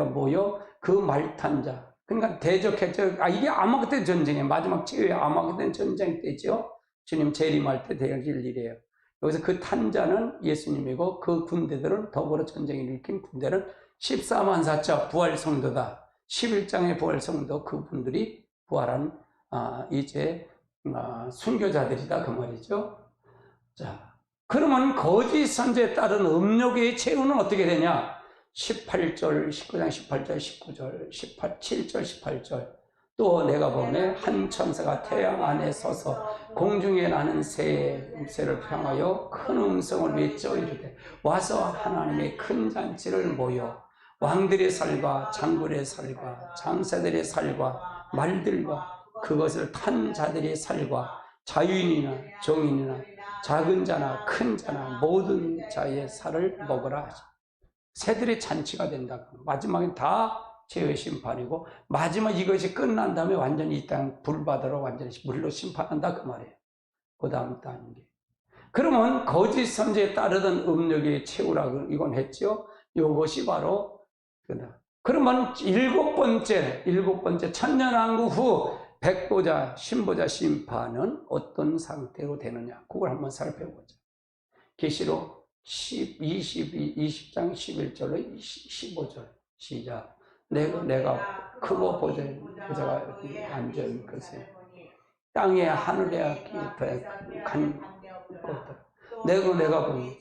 모여 그 말탄 자 그러니까 대적했죠. 이게 아마겟돈 전쟁이에요. 마지막 최후의 아마겟돈 전쟁 때죠. 주님 재림할 때 되어질 일이에요. 여기서 그 탄자는 예수님이고 그 군대들은 더불어 전쟁을 일으킨 군대는 14만 4차 부활 성도다. 11장의 부활 성도 그분들이 부활한 순교자들이다 그 말이죠. 자, 그러면 거짓 선지에 따른 음욕의 최후는 어떻게 되냐? 18절, 19장 18절, 19절, 7절, 18절. 또 내가 보매 한 천사가 태양 안에 서서 공중에 나는 새를 향하여 큰 음성을 외쳐 이르되 와서 하나님의 큰 잔치를 모여 왕들의 살과 장군의 살과 장사들의 살과 말들과 그것을 탄 자들의 살과 자유인이나 종인이나 작은 자나 큰 자나 모든 자의 살을 먹으라 하지. 새들의 잔치가 된다. 마지막엔 다 죄의 심판이고 마지막 이것이 끝난 다음에 완전히 이 땅 불바다로 완전히 물로 심판한다 그 말이에요. 그 다음 단계. 그러면 거짓 선지에 따르던 음욕의 최후라고 이건 했죠. 이것이 바로 그러면 일곱 번째 천년왕국 후 백보자 신보자 심판은 어떤 상태로 되느냐 그걸 한번 살펴보자. 계시록 20장 11절로 15절 시작. 내가 크고 보좌가 앉은 것은 땅에 하늘에 간 것들. 내가 보니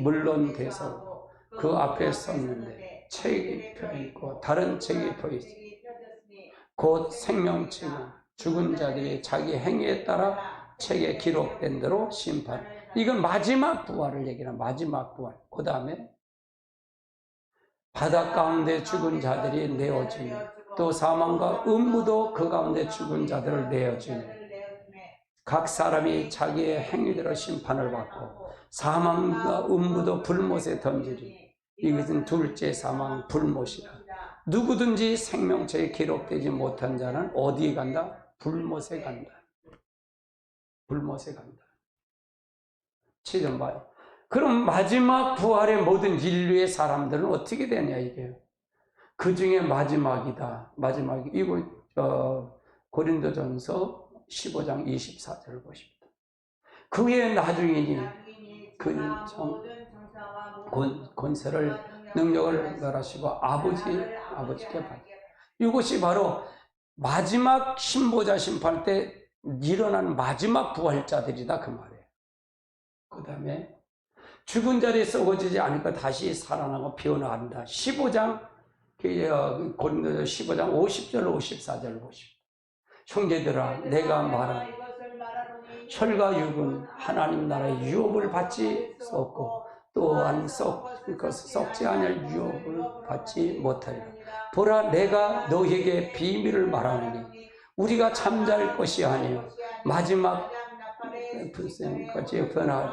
물론 돼서 그 앞에 섰는데 책이 펴있고 다른 책이 펴있으니 곧 생명책은 죽은 자들이 자기 행위에 따라 책에 기록된 대로 심판. 이건 마지막 부활을 얘기하는 마지막 부활. 그 다음에 바다 가운데 죽은 자들이 내어지며 또 사망과 음부도 그 가운데 죽은 자들을 내어주며 각 사람이 자기의 행위대로 심판을 받고 사망과 음부도 불못에 던지리. 이것은 둘째 사망 불못이라. 누구든지 생명책에 기록되지 못한 자는 어디에 간다? 불못에 간다. 불못에 간다. 7절 봐요. 그럼 마지막 부활의 모든 인류의 사람들은 어떻게 되냐 이게. 그 중에 마지막이다. 마지막이 이거 고린도전서 15장 24절을 보십니다. 그의 나중이니 그 권세를 능력을 멸하시고 아버지께 받. 이것이 바로 마지막 신보자 심판 때 일어난 마지막 부활자들이다 그 말이에요. 그 다음에 죽은 자리에 썩어지지 않을까 다시 살아나고 피어난다. 15장 고린도서 15장 50절 54절 보십니다. 형제들아 내가 말한 혈과 육은 하나님 나라의 유업을 받지 없고 또한 썩지 아니할 유업을 받지 못하리라. 보라 내가 너에게 비밀을 말하노니 우리가 잠잘 것이 아니요 마지막 불생까지 변할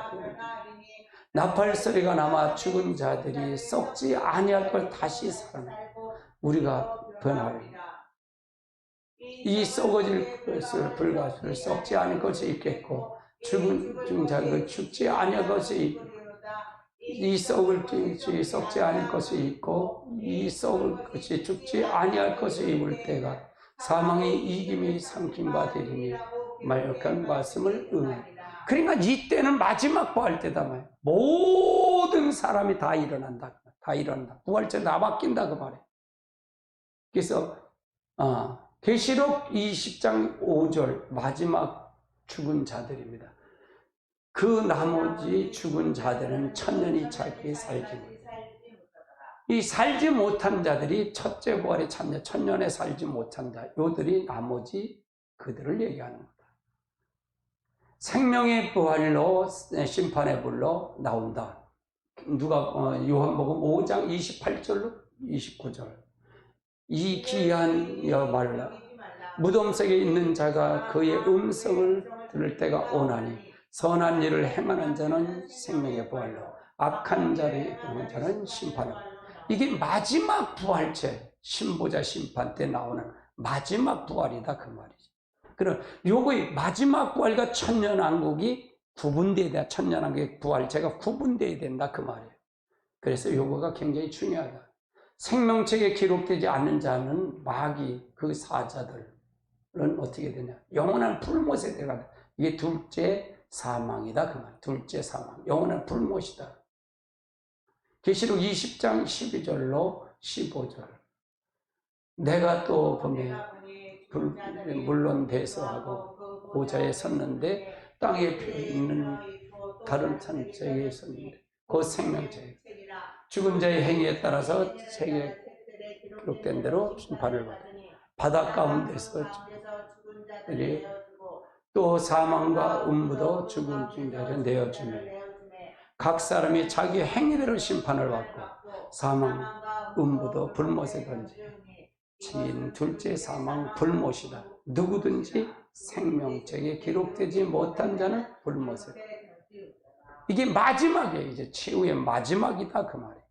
나팔 소리가 나마 죽은 자들이 썩지 아니할 걸 다시 살아나 우리가 변하리라. 이 썩어질 것을 불가수를 썩지 않을 것이 있겠고 죽은 자들 죽지 아니할 것이 있고 이 썩을 것이 썩지 않을 것이 있고 이 썩을 것이 죽지 아니할 것이 입을 때가 사망이 이김이 삼킴바 되리니 말역한 말씀을 응하리. 그러니까 이때는 마지막 부활 때다 말이에요. 모든 사람이 다 일어난다. 다 일어난다. 부활절 다 바뀐다 그 말이에요. 그래서 계시록 20장 5절 마지막 죽은 자들입니다. 그 나머지 죽은 자들은 천년이 차게 살지 못한다. 이 살지 못한 자들이 첫째 부활에 참여 천년에 살지 못한 자 요들이 나머지 그들을 얘기하는 거다. 생명의 부활로 심판의 불로 나온다. 요한복음 5장 28절로 29절. 이 귀한 여말라 무덤 속에 있는 자가 그의 음성을 들을 때가 오나니 선한 일을 행하는 자는 생명의 부활로 악한 자는 심판으로. 이게 마지막 부활체 신보자 심판 때 나오는 마지막 부활이다 그 말이죠. 그럼 요거의 마지막 부활과 천년왕국이 구분돼야 돼. 천년왕국의 부활체가 구분돼야 된다 그 말이에요. 그래서 요거가 굉장히 중요하다. 생명책에 기록되지 않는 자는 마귀 그 사자들은 어떻게 되냐? 영원한 불못에 들어간다. 이게 둘째 사망이다 그 말. 둘째 사망. 영원한 불못이다. 계시록 20장 12절로 15절. 내가 또 보면 물론 배서하고 보좌에 섰는데 땅에 있는 다른 산책에 섰는데 그 생명책 죽은 자의 행위에 따라서 책에 기록된 대로 심판을 받아 바다 가운데서 또 사망과 음부도 죽은 자를 내어주며 각 사람이 자기 행위대로 심판을 받고 사망, 음부도 불못에 던지 진 둘째 사망 불못이다. 누구든지 생명책에 기록되지 못한 자는 불못에. 이게 마지막이에요. 이제 최후의 마지막이다 그 말이에요.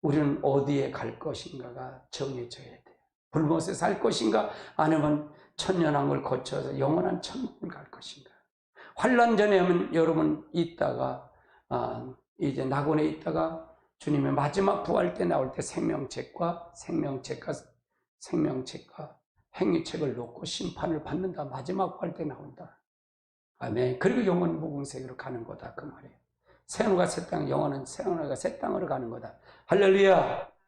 우리는 어디에 갈 것인가가 정해져야 돼요. 불못에 살 것인가 아니면 천년왕국을 거쳐서 영원한 천국을 갈 것인가. 환난 전에 하면 여러분 있다가 이제 낙원에 있다가 주님의 마지막 부활 때 나올 때 생명책과 행위책을 놓고 심판을 받는다. 마지막 부활 때 나온다. 아멘. 그리고 영원 무궁세계로 가는 거다 그 말이에요. 새 하늘과 새 땅, 영원한 새 하늘과 새 땅으로 가는 거다. 할렐루야.